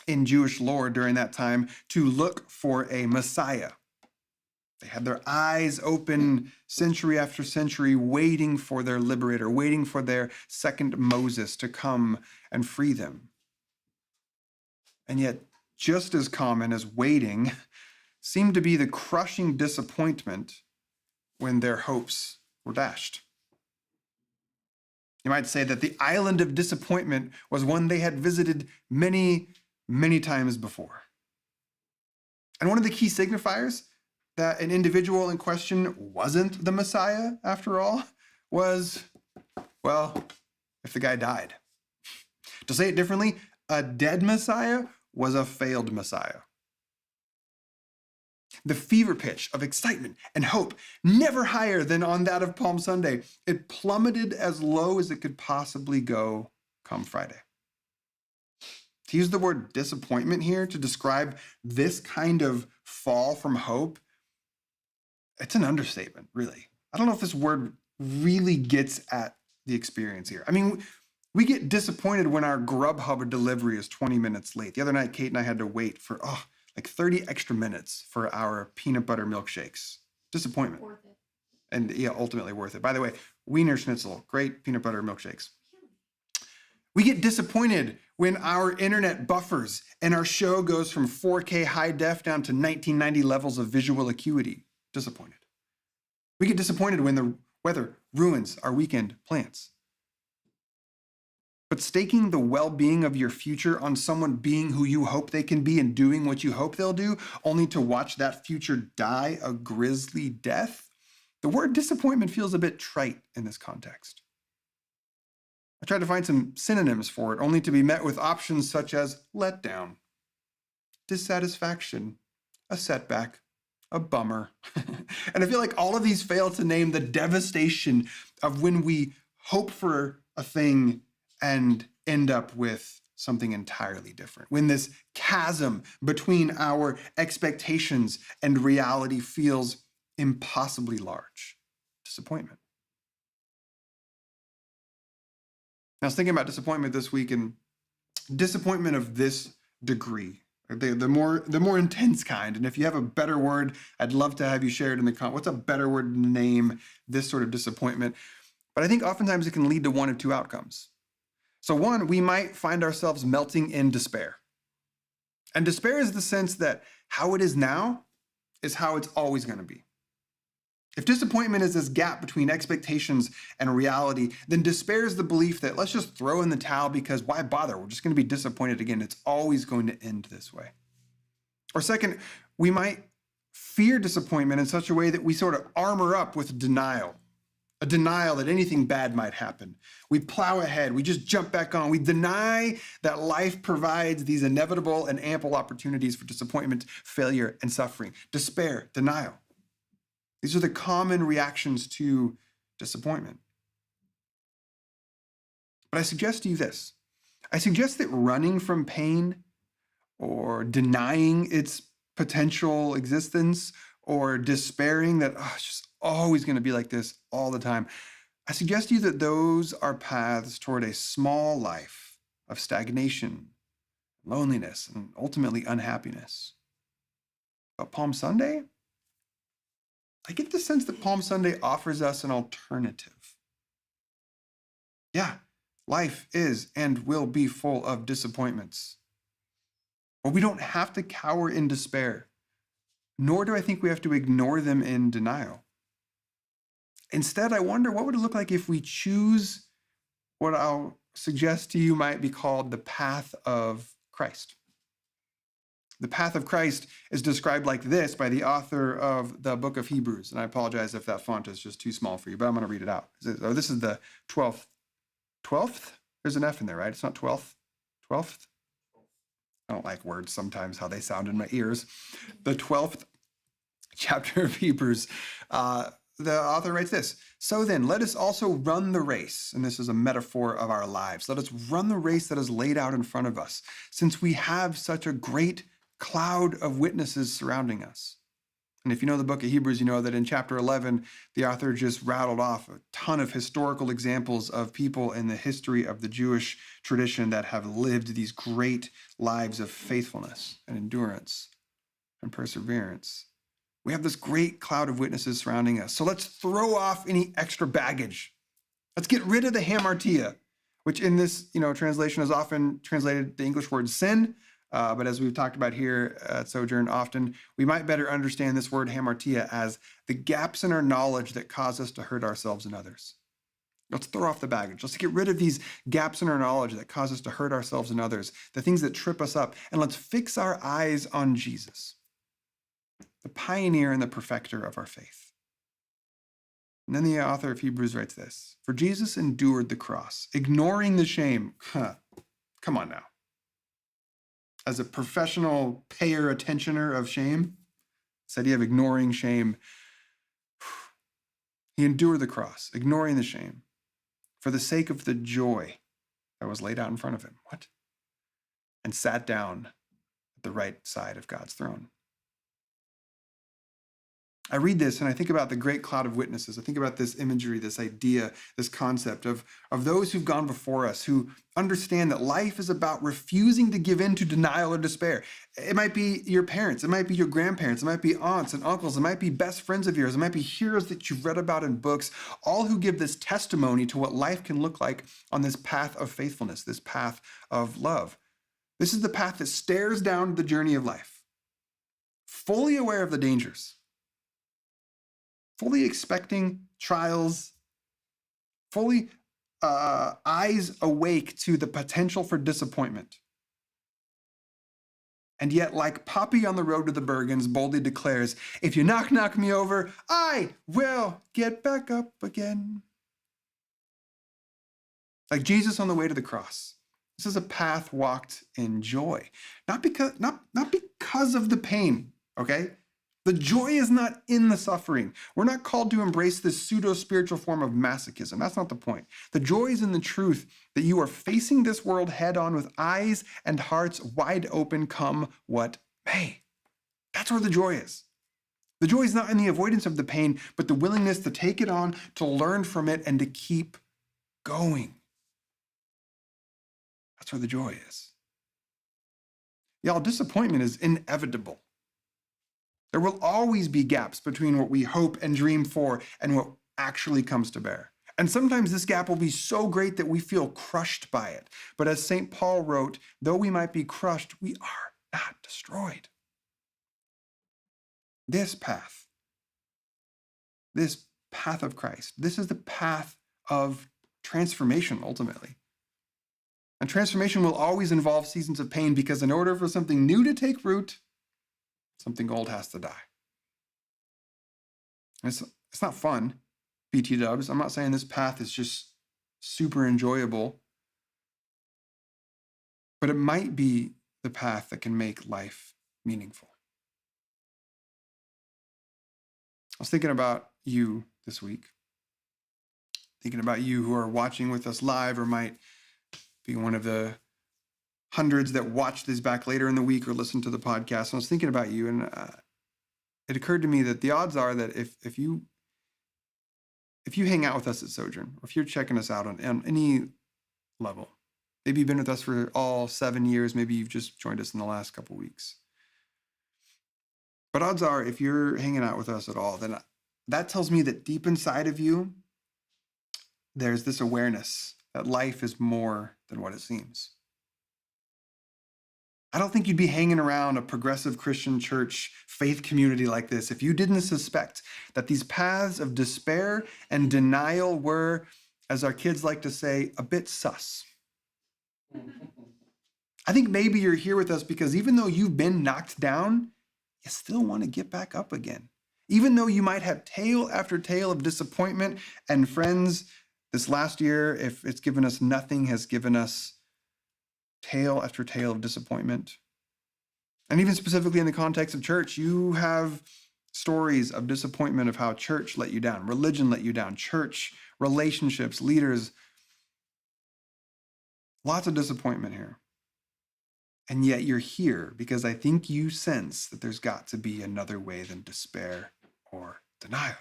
in Jewish lore during that time to look for a Messiah. They had their eyes open century after century, waiting for their liberator, waiting for their second Moses to come and free them. And yet, just as common as waiting seemed to be the crushing disappointment when their hopes were dashed. You might say that the island of disappointment was one they had visited many, many times before. And one of the key signifiers that an individual in question wasn't the Messiah, after all, was, well, if the guy died. To say it differently, a dead Messiah was a failed Messiah. The fever pitch of excitement and hope, never higher than on that of Palm Sunday, it plummeted as low as it could possibly go come Friday. To use the word disappointment here to describe this kind of fall from hope, it's an understatement, really. I don't know if this word really gets at the experience here. I mean, we get disappointed when our Grubhub delivery is 20 minutes late. The other night, Kate and I had to wait for like 30 extra minutes for our peanut butter milkshakes. Disappointment. Worth it. And yeah, ultimately worth it. By the way, Wiener Schnitzel, great peanut butter milkshakes. We get disappointed when our internet buffers and our show goes from 4K high def down to 1990 levels of visual acuity. Disappointed. We get disappointed when the weather ruins our weekend plans. But staking the well-being of your future on someone being who you hope they can be and doing what you hope they'll do, only to watch that future die a grisly death, the word disappointment feels a bit trite in this context. I tried to find some synonyms for it, only to be met with options such as letdown, dissatisfaction, a setback, a bummer. And I feel like all of these fail to name the devastation of when we hope for a thing and end up with something entirely different. When this chasm between our expectations and reality feels impossibly large. Disappointment. I was thinking about disappointment this week, and disappointment of this degree, the more intense kind. And if you have a better word, I'd love to have you share it in the comments. What's a better word to name this sort of disappointment? But I think oftentimes it can lead to one of two outcomes. So one, we might find ourselves melting in despair. And despair is the sense that how it is now is how it's always going to be. If disappointment is this gap between expectations and reality, then despair is the belief that let's just throw in the towel because why bother? We're just going to be disappointed again. It's always going to end this way. Or second, we might fear disappointment in such a way that we sort of armor up with denial. A denial that anything bad might happen. We plow ahead. We just jump back on. We deny that life provides these inevitable and ample opportunities for disappointment, failure, and suffering. Despair, denial. These are the common reactions to disappointment. But I suggest to you this. I suggest that running from pain or denying its potential existence, or despairing that it's just always going to be like this all the time. I suggest to you that those are paths toward a small life of stagnation, loneliness, and ultimately unhappiness. But Palm Sunday, I get the sense that Palm Sunday offers us an alternative. Yeah, life is and will be full of disappointments. But we don't have to cower in despair, nor do I think we have to ignore them in denial. Instead, I wonder what would it look like if we choose what I'll suggest to you might be called the path of Christ. The path of Christ is described like this by the author of the book of Hebrews. And I apologize if that font is just too small for you, but I'm going to read it out. This is the 12th. 12th? There's an F in there, right? It's not 12th? 12th? I don't like words sometimes, how they sound in my ears. The 12th chapter of Hebrews, the author writes this: "So then, let us also run the race," and this is a metaphor of our lives. "Let us run the race that is laid out in front of us, since we have such a great cloud of witnesses surrounding us." And if you know the book of Hebrews, you know that in chapter 11, the author just rattled off a ton of historical examples of people in the history of the Jewish tradition that have lived these great lives of faithfulness and endurance and perseverance. We have this great cloud of witnesses surrounding us. So let's throw off any extra baggage. Let's get rid of the hamartia, which in this translation is often translated the English word sin. But as we've talked about here at Sojourn often, we might better understand this word hamartia as the gaps in our knowledge that cause us to hurt ourselves and others. Let's throw off the baggage. Let's get rid of these gaps in our knowledge that cause us to hurt ourselves and others, the things that trip us up, and let's fix our eyes on Jesus, the pioneer and the perfecter of our faith. And then the author of Hebrews writes this: "For Jesus endured the cross, ignoring the shame." Come on now. As a professional payer attentioner of shame, this idea of ignoring shame, he endured the cross, ignoring the shame, for the sake of the joy that was laid out in front of him. What? And sat down at the right side of God's throne. I read this and I think about the great cloud of witnesses. I think about this imagery, this idea, this concept of those who've gone before us, who understand that life is about refusing to give in to denial or despair. It might be your parents, it might be your grandparents, it might be aunts and uncles, it might be best friends of yours, it might be heroes that you've read about in books, all who give this testimony to what life can look like on this path of faithfulness, this path of love. This is the path that stares down the journey of life, fully aware of the dangers, fully expecting trials, fully eyes awake to the potential for disappointment. And yet, like Poppy on the road to the Bergens, boldly declares, "If you knock me over, I will get back up again." Like Jesus on the way to the cross. This is a path walked in joy, not because of the pain, okay? The joy is not in the suffering. We're not called to embrace this pseudo-spiritual form of masochism. That's not the point. The joy is in the truth that you are facing this world head on with eyes and hearts wide open, come what may. That's where the joy is. The joy is not in the avoidance of the pain, but the willingness to take it on, to learn from it, and to keep going. That's where the joy is. Y'all, disappointment is inevitable. There will always be gaps between what we hope and dream for and what actually comes to bear. And sometimes this gap will be so great that we feel crushed by it. But as St. Paul wrote, though we might be crushed, we are not destroyed. This path of Christ, this is the path of transformation ultimately. And transformation will always involve seasons of pain, because in order for something new to take root, something old has to die. It's not fun, BT dubs. I'm not saying this path is just super enjoyable, but it might be the path that can make life meaningful. I was thinking about you this week, thinking about you who are watching with us live or might be one of the hundreds that watch this back later in the week or listen to the podcast. And I was thinking about you, and it occurred to me that the odds are that if you hang out with us at Sojourn, or if you're checking us out on any level, maybe you've been with us for all 7 years, maybe you've just joined us in the last couple weeks. But odds are, if you're hanging out with us at all, then that tells me that deep inside of you, there's this awareness that life is more than what it seems. I don't think you'd be hanging around a progressive Christian church faith community like this if you didn't suspect that these paths of despair and denial were, as our kids like to say, a bit sus. I think maybe you're here with us because even though you've been knocked down, you still want to get back up again. Even though you might have tale after tale of disappointment, and friends, this last year, if it's given us nothing, has given us tale after tale of disappointment. And even specifically in the context of church, you have stories of disappointment of how church let you down, religion let you down, church, relationships, leaders. Lots of disappointment here. And yet you're here because I think you sense that there's got to be another way than despair or denial.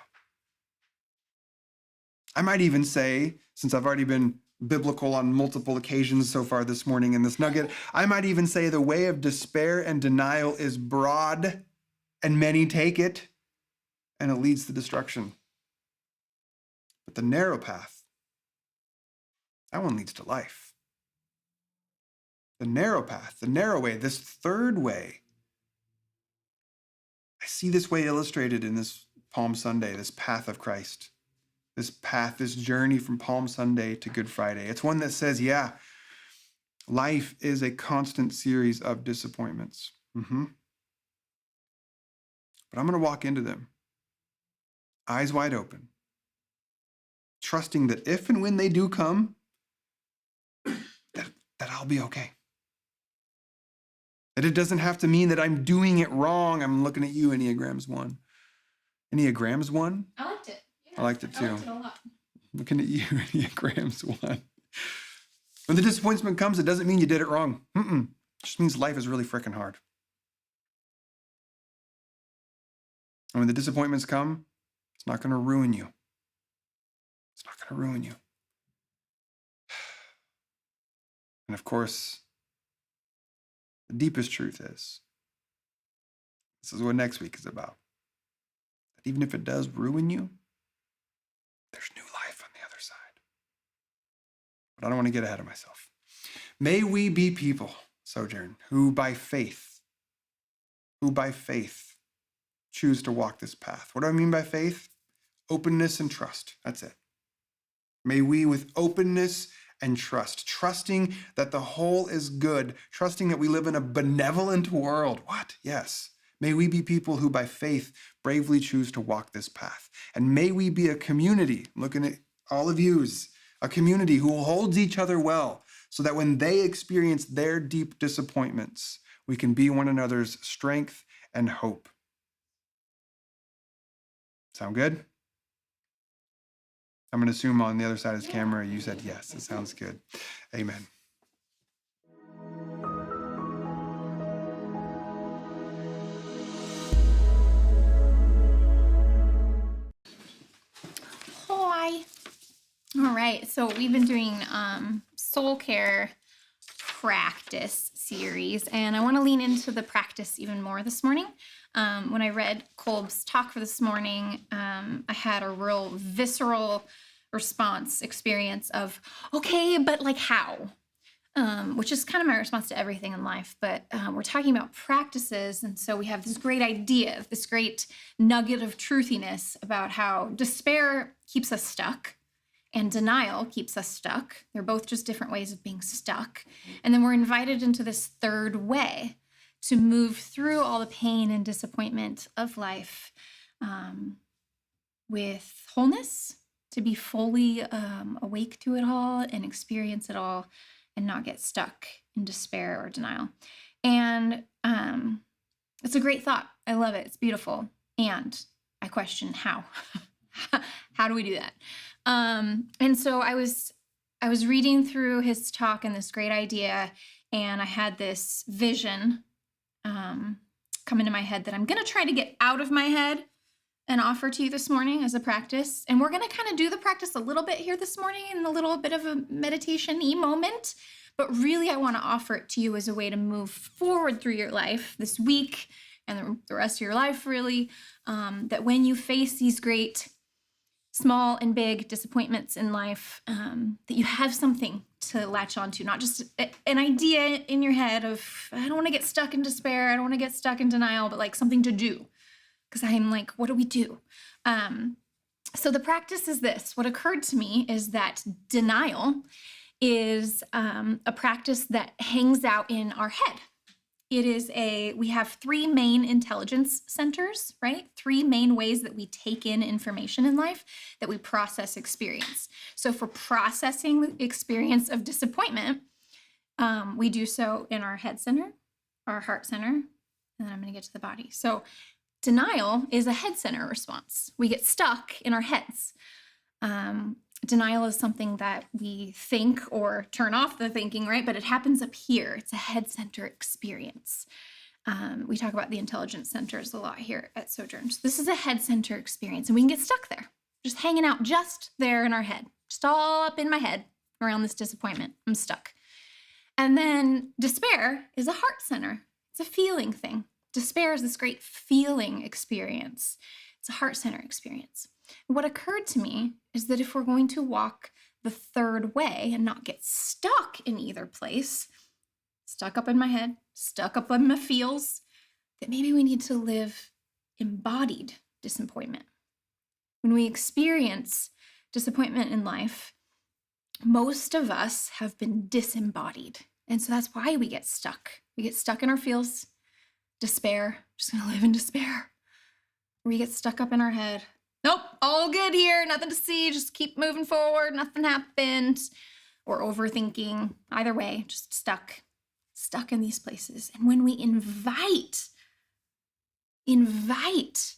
I might even say, since I've already been biblical on multiple occasions so far this morning in this nugget, I might even say the way of despair and denial is broad, and many take it, and it leads to destruction. But the narrow path, that one leads to life. The narrow path, the narrow way, this third way, I see this way illustrated in this Palm Sunday, this path of Christ. This path, this journey from Palm Sunday to Good Friday. It's one that says, yeah, life is a constant series of disappointments. But I'm going to walk into them, eyes wide open, trusting that if and when they do come, that I'll be okay. That it doesn't have to mean that I'm doing it wrong. I'm looking at you, Enneagrams 1. Enneagrams 1? I liked it. I liked it too. I liked it a lot. Looking at you, Enneagrams 1. When the disappointment comes, it doesn't mean you did it wrong. It just means life is really freaking hard. And when the disappointments come, it's not going to ruin you. It's not going to ruin you. And of course, the deepest truth is, this is what next week is about, that even if it does ruin you, there's new life on the other side. But I don't want to get ahead of myself. May we be people, Sojourn, who by faith choose to walk this path. What do I mean by faith? Openness and trust. That's it. May we, with openness and trust, trusting that the whole is good, trusting that we live in a benevolent world. What? Yes. May we be people who by faith bravely choose to walk this path. And may we be a community, looking at all of yous, a community who holds each other well, so that when they experience their deep disappointments, we can be one another's strength and hope. Sound good? I'm going to assume on the other side of this camera, you said yes. It sounds good. Amen. Hi. All right, so we've been doing soul care practice series, and I want to lean into the practice even more this morning. When I read Colby's talk for this morning, I had a real visceral experience of, okay, but like how? Which is kind of my response to everything in life. But we're talking about practices, and so we have this great idea, this great nugget of truthiness about how despair keeps us stuck and denial keeps us stuck. They're both just different ways of being stuck. And then we're invited into this third way to move through all the pain and disappointment of life with wholeness, to be fully awake to it all and experience it all and not get stuck in despair or denial. And it's a great thought. I love it. It's beautiful. And I question how. How do we do that? And so I was reading through his talk and this great idea, and I had this vision come into my head that I'm going to try to get out of my head and offer to you this morning as a practice. And we're going to kind of do the practice a little bit here this morning in a little bit of a meditation-y moment. But really, I want to offer it to you as a way to move forward through your life this week and the rest of your life, really. That when you face these great small and big disappointments in life, that you have something to latch onto, not just an idea in your head of, I don't want to get stuck in despair, I don't want to get stuck in denial, but like something to do. Because I'm like, what do we do? So the practice is this. What occurred to me is that denial is a practice that hangs out in our head. We have three main intelligence centers, right? Three main ways that we take in information in life, that we process experience. So for processing the experience of disappointment, we do so in our head center, our heart center, and then I'm going to get to the body. So denial is a head center response. We get stuck in our heads. Denial is something that we think or turn off the thinking, right? But it happens up here. It's a head center experience. We talk about the intelligence centers a lot here at Sojourn. So this is a head center experience, and we can get stuck there, just hanging out just there in our head, just all up in my head around this disappointment. I'm stuck. And then despair is a heart center. It's a feeling thing. Despair is this great feeling experience. It's a heart center experience. What occurred to me is that if we're going to walk the third way and not get stuck in either place, stuck up in my head, stuck up in my feels, that maybe we need to live embodied disappointment. When we experience disappointment in life, most of us have been disembodied. And so that's why we get stuck. We get stuck in our feels, despair, just gonna live in despair. We get stuck up in our head. Nope, all good here, nothing to see, just keep moving forward, nothing happened. Or overthinking, either way, just stuck in these places. And when we invite,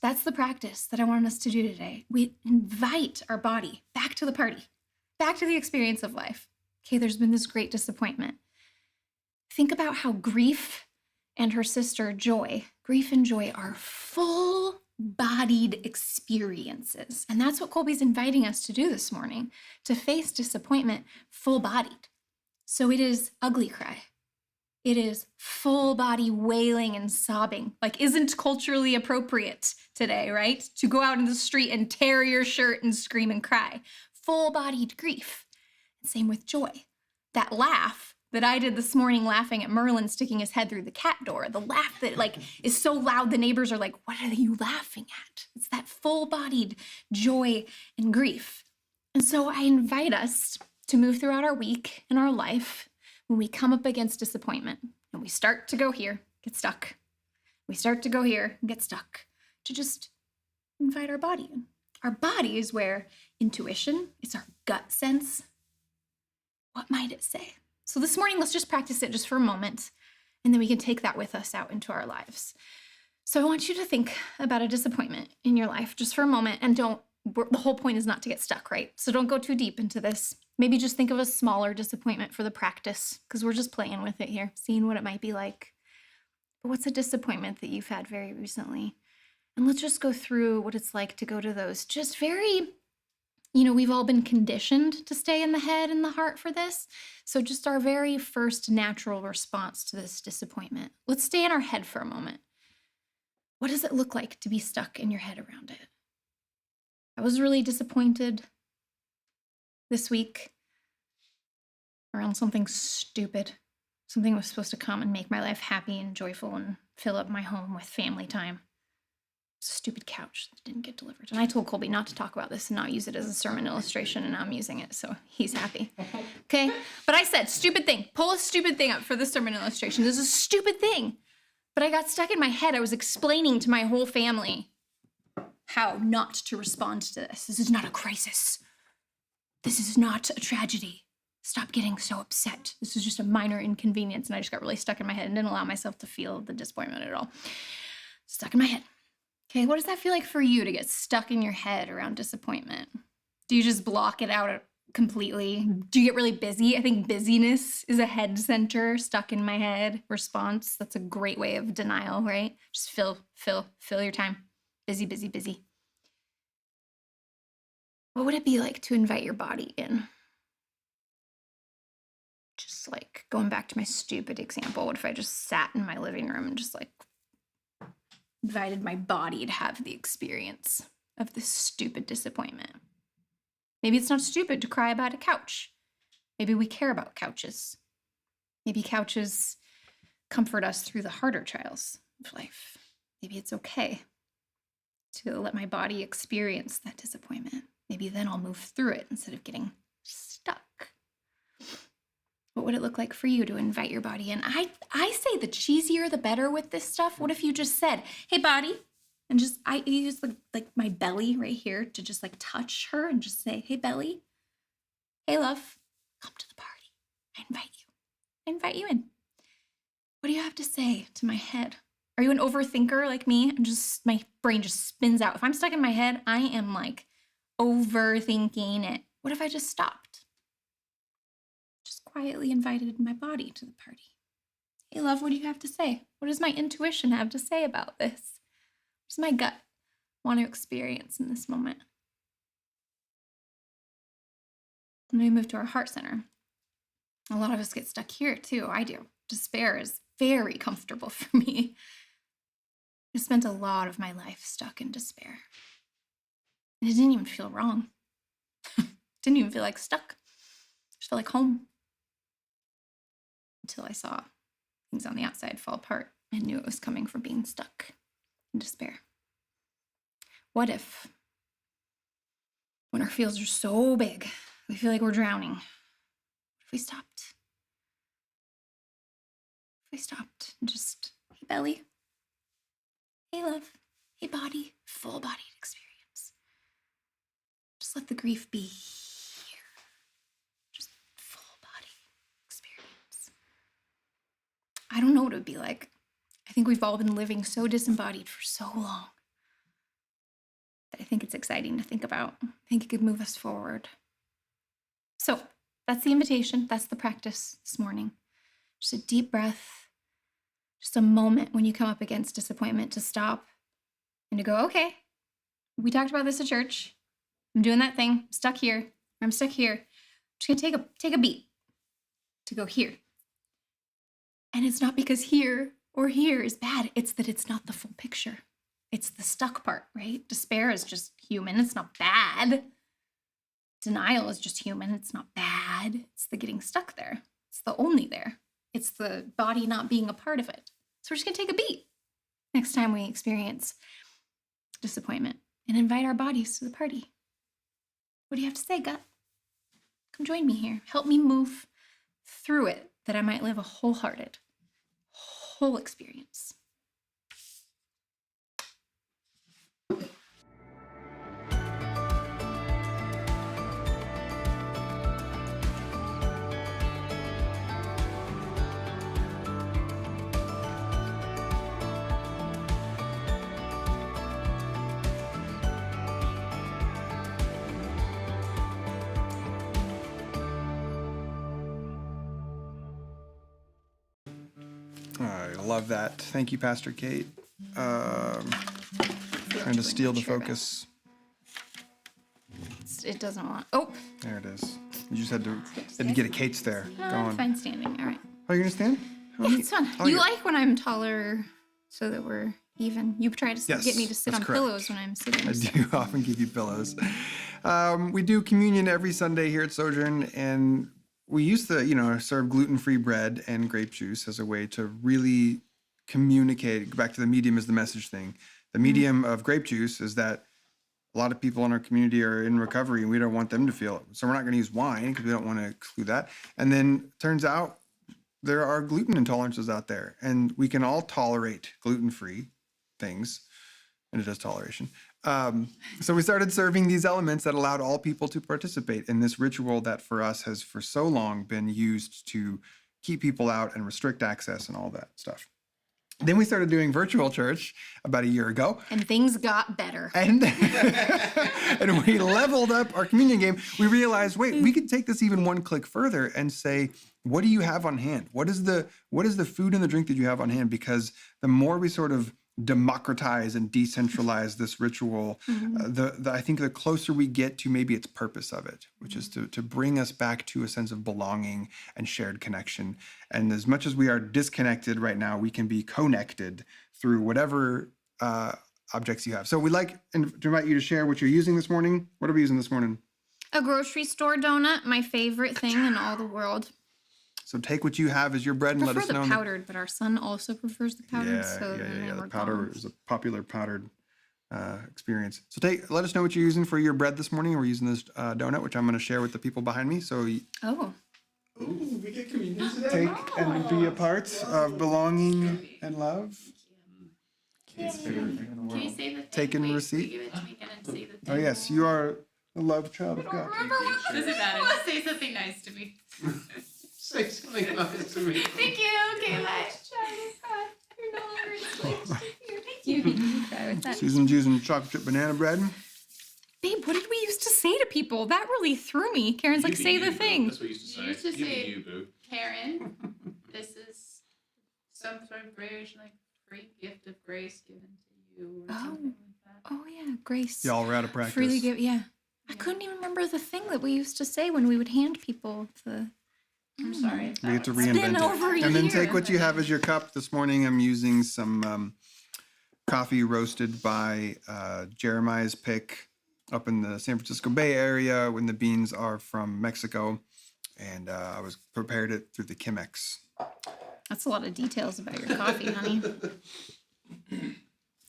that's the practice that I want us to do today. We invite our body back to the party, back to the experience of life. Okay, there's been this great disappointment. Think about how grief and her sister Joy, grief and joy are full-bodied experiences. And that's what Colby's inviting us to do this morning, to face disappointment full-bodied. So it is ugly cry. It is full-body wailing and sobbing, like isn't culturally appropriate today, right? To go out in the street and tear your shirt and scream and cry. Full-bodied grief. And same with joy. That laugh that I did this morning, laughing at Merlin sticking his head through the cat door, the laugh that like is so loud the neighbors are like, what are you laughing at? It's that full-bodied joy and grief. And so I invite us to move throughout our week and our life when we come up against disappointment and we start to go here, get stuck. We start to go here and get stuck, to just invite our body in. Our body is where intuition, it's our gut sense. What might it say? So this morning, let's just practice it just for a moment, and then we can take that with us out into our lives. So I want you to think about a disappointment in your life just for a moment, and the whole point is not to get stuck, right? So don't go too deep into this. Maybe just think of a smaller disappointment for the practice, because we're just playing with it here, seeing what it might be like. But what's a disappointment that you've had very recently? And let's just go through what it's like to go to those just very, we've all been conditioned to stay in the head and the heart for this. So just our very first natural response to this disappointment. Let's stay in our head for a moment. What does it look like to be stuck in your head around it? I was really disappointed this week around something stupid. Something was supposed to come and make my life happy and joyful and fill up my home with family time. It's a stupid couch that didn't get delivered. And I told Colby not to talk about this and not use it as a sermon illustration, and I'm using it, so he's happy. Okay? But I said, stupid thing. Pull a stupid thing up for the sermon illustration. This is a stupid thing. But I got stuck in my head. I was explaining to my whole family how not to respond to this. This is not a crisis. This is not a tragedy. Stop getting so upset. This is just a minor inconvenience. And I just got really stuck in my head and didn't allow myself to feel the disappointment at all. Stuck in my head. Okay, what does that feel like for you to get stuck in your head around disappointment? Do you just block it out completely. Do you get really busy? I think busyness is a head center, stuck in my head response. That's a great way of denial, right? Just fill your time. Busy, busy, busy. What would it be like to invite your body in? Just like going back to my stupid example, what if I just sat in my living room and just like invited my body to have the experience of this stupid disappointment? Maybe it's not stupid to cry about a couch. Maybe we care about couches. Maybe couches comfort us through the harder trials of life. Maybe it's okay to let my body experience that disappointment. Maybe then I'll move through it instead of getting stuck. What would it look like for you to invite your body in? I say the cheesier the better with this stuff. What if you just said, hey, body, and just, I use like my belly right here to just like touch her and just say, hey, belly, hey, love, come to the party. I invite you in. What do you have to say to my head? Are you an overthinker like me? And just, my brain just spins out. If I'm stuck in my head, I am like overthinking it. What if I just stopped? Just quietly invited my body to the party. Hey, love, what do you have to say? What does my intuition have to say about this? What does my gut want to experience in this moment? And we move to our heart center. A lot of us get stuck here too. I do. Despair is very comfortable for me. I spent a lot of my life stuck in despair. And it didn't even feel wrong. Didn't even feel like stuck. Just felt like home. Until I saw things on the outside fall apart and knew it was coming from being stuck in despair. What if, when our feels are so big, we feel like we're drowning, if we stopped? If we stopped and just, hey, belly, hey, love, hey, body, full-bodied experience. Just let the grief be here. Just full-body experience. I don't know what it would be like. I think we've all been living so disembodied for so long that I think it's exciting to think about. I think it could move us forward. So that's the invitation. That's the practice this morning. Just a deep breath. Just a moment when you come up against disappointment to stop and to go, okay, we talked about this at church. I'm doing that thing. I'm stuck here. I'm stuck here. I'm just gonna take a beat to go here. And it's not because here or here is bad. It's that it's not the full picture. It's the stuck part, right? Despair is just human. It's not bad. Denial is just human. It's not bad. It's the getting stuck there. It's the only there. It's the body not being a part of it. So we're just gonna take a beat next time we experience disappointment and invite our bodies to the party. What do you have to say, gut? Come join me here. Help me move through it that I might live a wholehearted, whole experience. I love that. Thank you, Pastor Kate. Trying to steal the focus. It doesn't want. Oh, There it is. You just had to get a Kate's there. Go I'm on. fine standing. All right. Oh, you're gonna stand? How Yeah, neat. it's fun. Oh, You yeah. like when I'm taller so that we're even. You try to Yes, get me to sit that's on correct. pillows when I'm sitting. I so- do often give you pillows. We do communion every Sunday here at Sojourn, and we used to, serve gluten-free bread and grape juice as a way to really communicate. Go back to the medium is the message thing. The medium of grape juice is that a lot of people in our community are in recovery, and we don't want them to feel it. So we're not going to use wine because we don't want to exclude that. And then turns out there are gluten intolerances out there, and we can all tolerate gluten-free things. And it does toleration. So we started serving these elements that allowed all people to participate in this ritual that for us has for so long been used to keep people out and restrict access and all that stuff. Then we started doing virtual church about a year ago. And things got better. And when we leveled up our communion game, we realized, wait, we could take this even one click further and say, what do you have on hand? What is the food and the drink that you have on hand? Because the more we sort of democratize and decentralize this ritual, I think the closer we get to maybe its purpose of it, which is to bring us back to a sense of belonging and shared connection. And as much as we are disconnected right now, we can be connected through whatever objects you have. So we'd like to invite you to share what you're using this morning. What are we using this morning? A grocery store donut, my favorite thing in all the world. So take what you have as your bread and I let prefer us know. the powdered, but our son also prefers the powdered. The powder is a popular powdered experience. So let us know what you're using for your bread this morning. We're using this donut, which I'm going to share with the people behind me. So Oh. Ooh, we get communion today. take and be a part of belonging and love. Can you say the thing? Take and Wait, receive. Give it to me again and say the thing. Oh yes, you are the loved child of God. Doesn't matter. Just say something nice to me. Say something nice to me. Thank you. Okay, bye. You're no longer enslaved. Here, thank you. Try with that. Susan's using chocolate chip banana bread. Babe, what did we used to say to people? That really threw me. Karen's like, You be say you, the boo. thing. That's what we used to say. You used to You be say- you, boo. Karen, this is some sort of British, like, free gift of grace given to you or something like that. Oh yeah, grace. Y'all were out of practice. Freely give, yeah. I couldn't even remember the thing that we used to say when we would hand people the. I'm sorry. We get to It's been reinvent it. over a And then year. take what you have as your cup. This morning I'm using some coffee roasted by Jeremiah's pick up in the San Francisco Bay Area when the beans are from Mexico. And I was prepared it through the Chemex. That's a lot of details about your coffee, honey.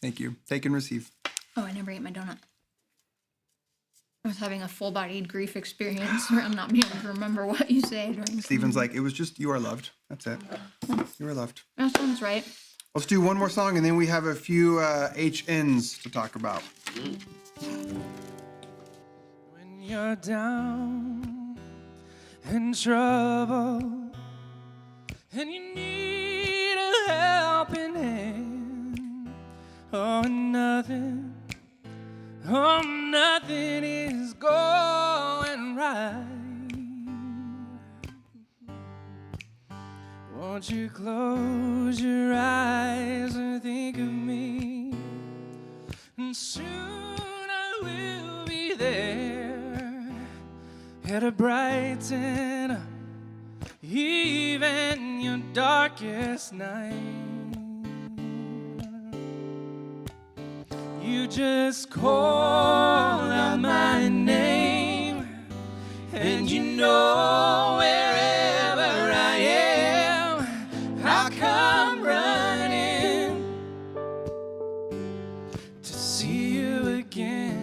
Thank you. Take and receive. Oh, I never ate my donut. I was having a full-bodied grief experience around not being able to remember what you say during. Stephen's like, it was just, you are loved. That's it. You are loved. That sounds right. Let's do one more song and then we have a few HNs to talk about. When you're down in trouble and you need a helping hand, oh nothing is going right. Won't you close your eyes and think of me, and soon I will be there to brighten up even your darkest night. You just call out my name, and you know wherever I am, I'll come running to see you again.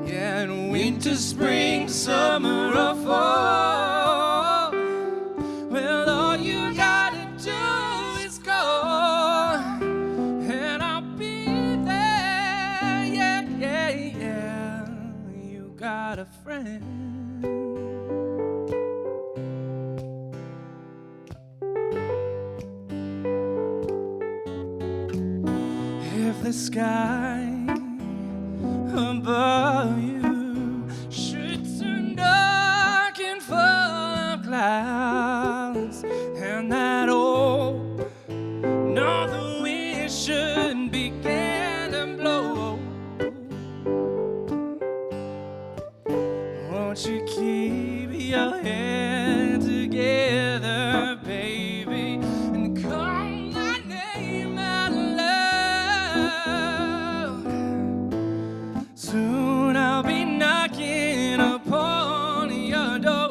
Yeah, and winter, spring, summer, or fall, well, all you gotta do is call, and I'll be there. Yeah, yeah, yeah. You got a friend. If the sky above you should turn dark and full of clouds, and that old north wind should begin to blow, won't you keep your head together, baby, and call my name out loud? Soon I'll be knocking upon your door.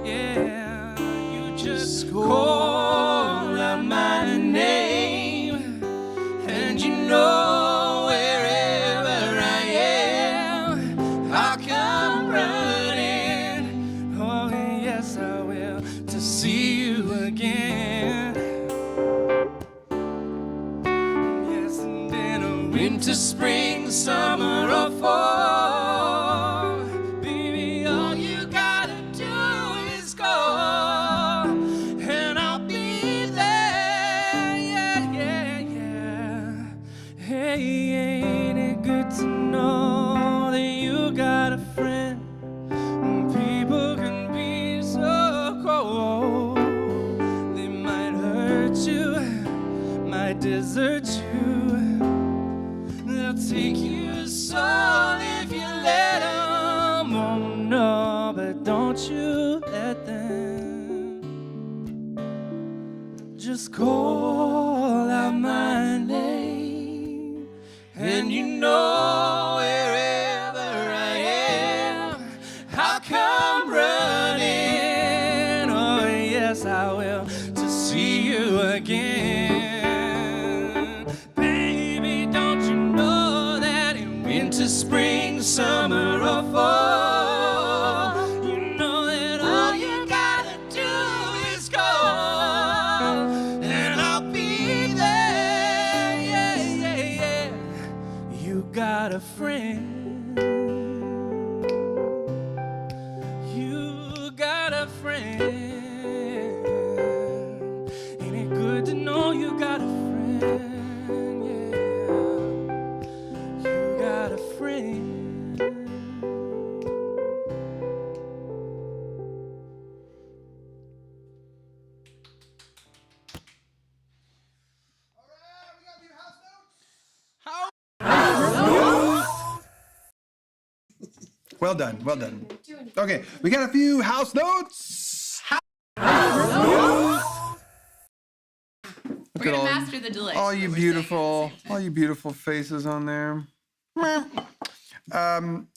Yeah, you just call out my name, and you know wherever I am, I'll come running. Oh, yes, I will, to see you again. Yes, and in a winter, spring, summer, or fall, baby, all you gotta do is call, and I'll be there. Yeah, yeah, desert you. They'll take your soul if you let them. Oh no, but don't you let them. Just call out my name, and you know wherever I am, I'll come running. Oh yes, I will, to see you again. Baby, don't you know that in winter, spring, summer, or fall, you know that all you gotta do is call, and I'll be there. Yeah, yeah, yeah. You got a friend. You got a friend. Ain't it good to know you got a friend? Yeah, you got a friend. Well done. Well done. Okay, we got a few house notes. We're Look at gonna all, master the delay. all you beautiful faces on there.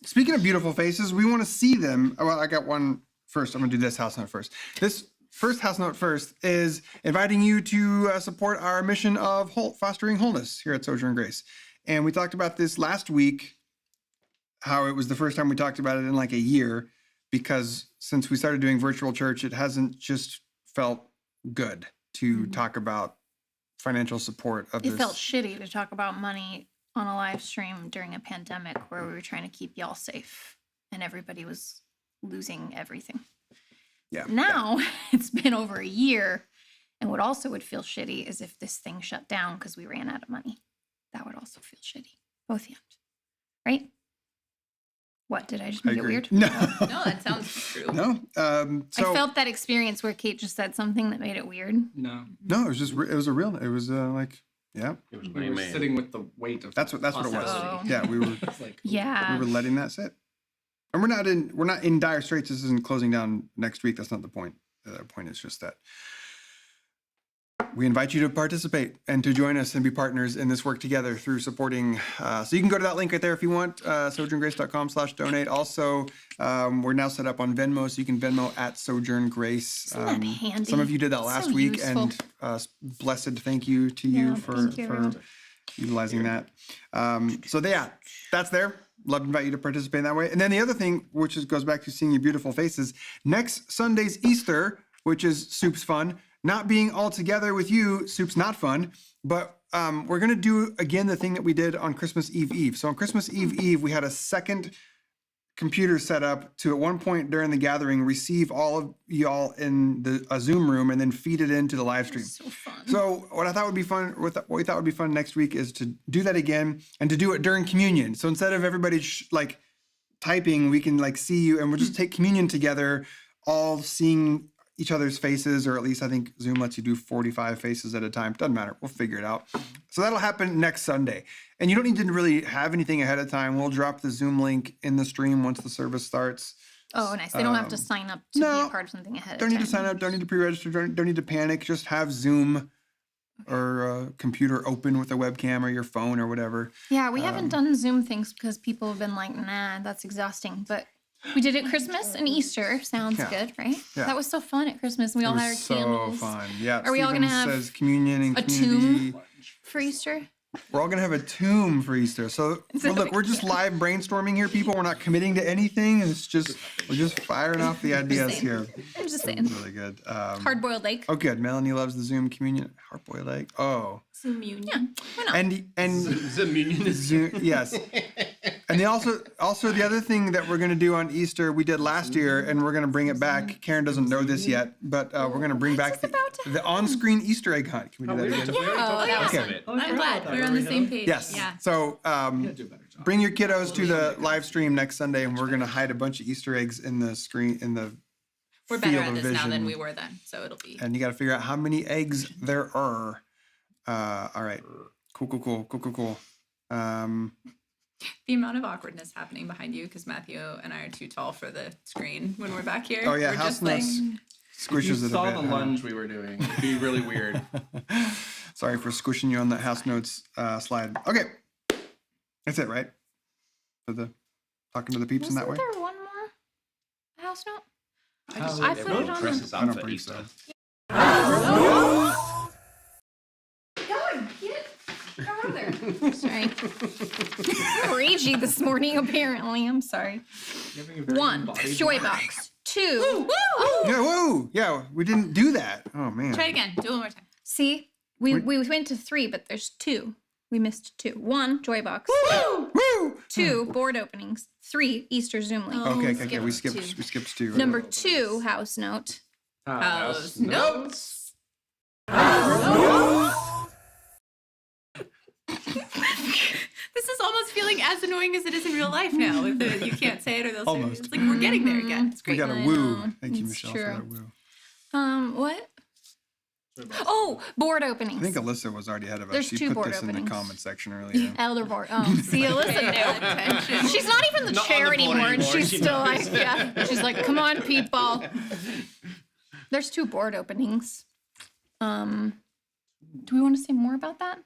Speaking of beautiful faces, we want to see them. Well, I got one first. I'm gonna do this house note first. This first house note first is inviting you to support our mission of fostering wholeness here at Sojourn Grace. And we talked about this last week, how it was the first time we talked about it in like a year, because since we started doing virtual church, it hasn't just felt good to talk about financial support of It this. felt shitty to talk about money on a live stream during a pandemic where we were trying to keep y'all safe and everybody was losing everything. Yeah. Now it's been over a year, and what also would feel shitty is if this thing shut down because we ran out of money. That would also feel shitty. Both ends, right? What, did I just I make it agree. weird? No. No, that sounds true. No. So I felt that experience where Kate just said something that made it weird. No. no, it was just it was a real. It was like yeah. It was We were sitting with the weight of That's what it was. Oh. Yeah, we were It's like, Yeah. we were letting that sit. And we're not in dire straits. This isn't closing down next week. That's not the point. The point is just that we invite you to participate and to join us and be partners in this work together through supporting. So you can go to that link right there if you want, sojourngrace.com/donate. Also, we're now set up on Venmo, so you can Venmo at Sojourn Grace. Isn't that handy? Some of you did that So last week, useful. and blessed thank you to you Yeah, for thank you, everyone. utilizing that. So yeah, that's there. Love to invite you to participate in that way. And then the other thing, which goes back to seeing your beautiful faces, next Sunday's Easter, which is Soup's fun. Not being all together with you, Soup's not fun, but we're gonna do again the thing that we did on Christmas Eve. So on Christmas Eve, we had a second computer set up to at one point during the gathering receive all of y'all in a Zoom room and then feed it into the live stream. So fun. So what I thought would be fun, what we thought would be fun next week is to do that again and to do it during communion. So instead of everybody like typing, we can like see you and we'll just take communion together, all seeing each other's faces, or at least I think Zoom lets you do 45 faces at a time. Doesn't matter. We'll figure it out. So that'll happen next Sunday. And you don't need to really have anything ahead of time. We'll drop the Zoom link in the stream once the service starts. Oh, nice. They don't have to sign up to be no, a part of something ahead Don't of need time. to sign up. Don't need to pre-register. Don't need to panic. Just have Zoom or a computer open with a webcam or your phone or whatever. Yeah, we haven't done Zoom things because people have been like, nah, that's exhausting. But we did it Christmas and Easter. Sounds Yeah. good, right? Yeah. That was so fun at Christmas. We all It had our was so candles. fun. Yeah. Are we all gonna Stephen have says communion and a community. tomb for Easter? We're all gonna have a tomb for Easter. So look, we're just live brainstorming here, people. We're not committing to anything. It's just we're just firing off the ideas saying. here. I'm just saying. Really good. Hard-boiled egg. Oh, good. Melanie loves the Zoom communion. Hard-boiled egg. Oh, Communion. Why not? and Zoom. Zoom, yes. And they also the other thing that we're gonna do on Easter, we did last year, and we're gonna bring it back. Karen doesn't know this yet, but we're gonna bring back the on-screen Easter egg hunt. Can we do that again? Oh, that was Okay. fun. I'm glad we're on the same page. Yes. Yeah. So bring your kiddos to the live stream next Sunday, and we're gonna hide a bunch of Easter eggs in the screen in the We're better field at of this now than vision. we were then, so it'll be. And you got to figure out how many eggs there are. All right. Cool. The amount of awkwardness happening behind you because Matthew and I are too tall for the screen when we're back here. Oh yeah, we're house just like, notes squishes You it saw a bit. the huh? lunge we were doing. It'd be really weird. Sorry for squishing you on that house notes slide. Okay, that's it, right? For the talking to the peeps in that way. Wasn't there one more house note? I I put it on dresses I up don't for believe Easter. Go there. Sorry. Ragey this morning, apparently. I'm sorry. One, joy box. Two. Yeah, woo! Yeah, we didn't do that. Oh man. try it again. Do it one more time. See, we went to 3, but there's 2. We missed 2. 1, joy box. Woo! 2, board openings. 3, Easter Zoom link. Okay. We skipped 2. Number 2, house note. House notes. This is almost feeling as annoying as it is in real life now. If you can't say it or they'll say it. Almost. It's like we're getting there again. It's We great. got a I woo. know. Thank you, It's Michelle, true. for that woo. What? Oh, board openings. I think Alyssa was already ahead of us. There's She 2 put board this in openings. the comment section earlier. Elder board. Oh, see, Alyssa knew. She's not even the Not on chair the board anymore, and anymore. she's She still knows. like, yeah. She's like, come on, people. There's 2 board openings. Do we want to say more about that?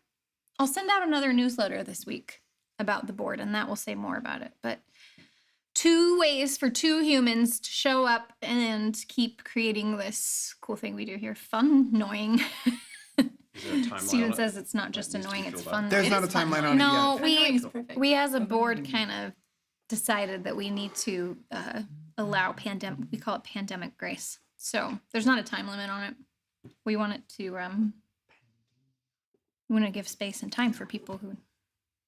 I'll send out another newsletter this week about the board, and that will say more about it. But 2 ways for 2 humans to show up and keep creating this cool thing we do here. Fun, annoying. Is there a timeline Steven on it? says it's not just needs to be annoying, it's filled out. fun. There's It not a is fun. timeline on No, it yet. Annoying is perfect. we as a board kind of decided that we need to allow we call it pandemic grace. So there's not a time limit on it. We want it to, we want to give space and time for people who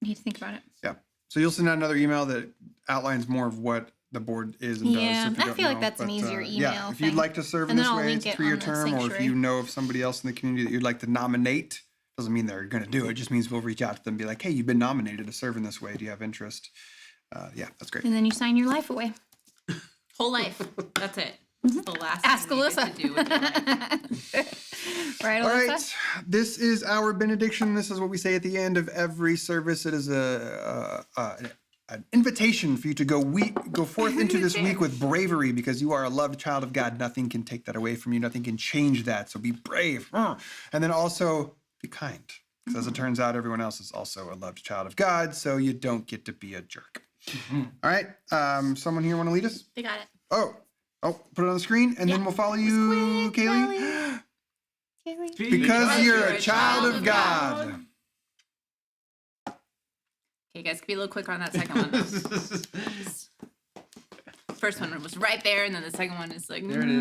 need to think about it. Yeah. So you'll send out another email that outlines more of what the board is and Yeah, does. If you I don't feel like know. that's an But, easier Yeah, email if you'd thing. like to serve in And then this I'll way, link it's a it 3-year on the term, or if sanctuary. you know of somebody else in the community that you'd like to nominate, doesn't mean they're going to do it. It just means we'll reach out to them and be like, hey, you've been nominated to serve in this way. Do you have interest? Yeah, that's great. And then you sign your life away. Whole life. That's it. This is the last Ask thing you get Alyssa. to do with your life. Right, All Alyssa? right, this is our benediction. This is what we say at the end of every service. It is an invitation for you to go forth into this week with bravery, because you are a loved child of God. Nothing can take that away from you. Nothing can change that. So be brave. And then also be kind, because as it turns out, everyone else is also a loved child of God. So you don't get to be a jerk. All right. Someone here want to lead us? They got it. Oh, put it on the screen, and then we'll follow you, Kaylee. Kaylee. Because you're a child of God. Okay, guys, could be a little quicker on that second one. First one was right there, and then the second one is like, There it is.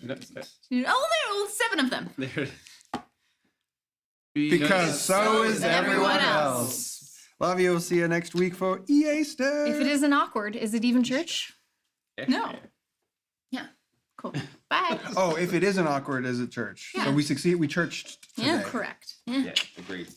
oh, there are 7 of them. There it is. Because so is everyone else. Love you. We'll see you next week for EA Stuff. If it isn't awkward, is it even church? No. Yeah. Cool. Bye. Oh, if it isn't awkward, is it church? So we succeed. We churched today. Correct. Yeah, agreed.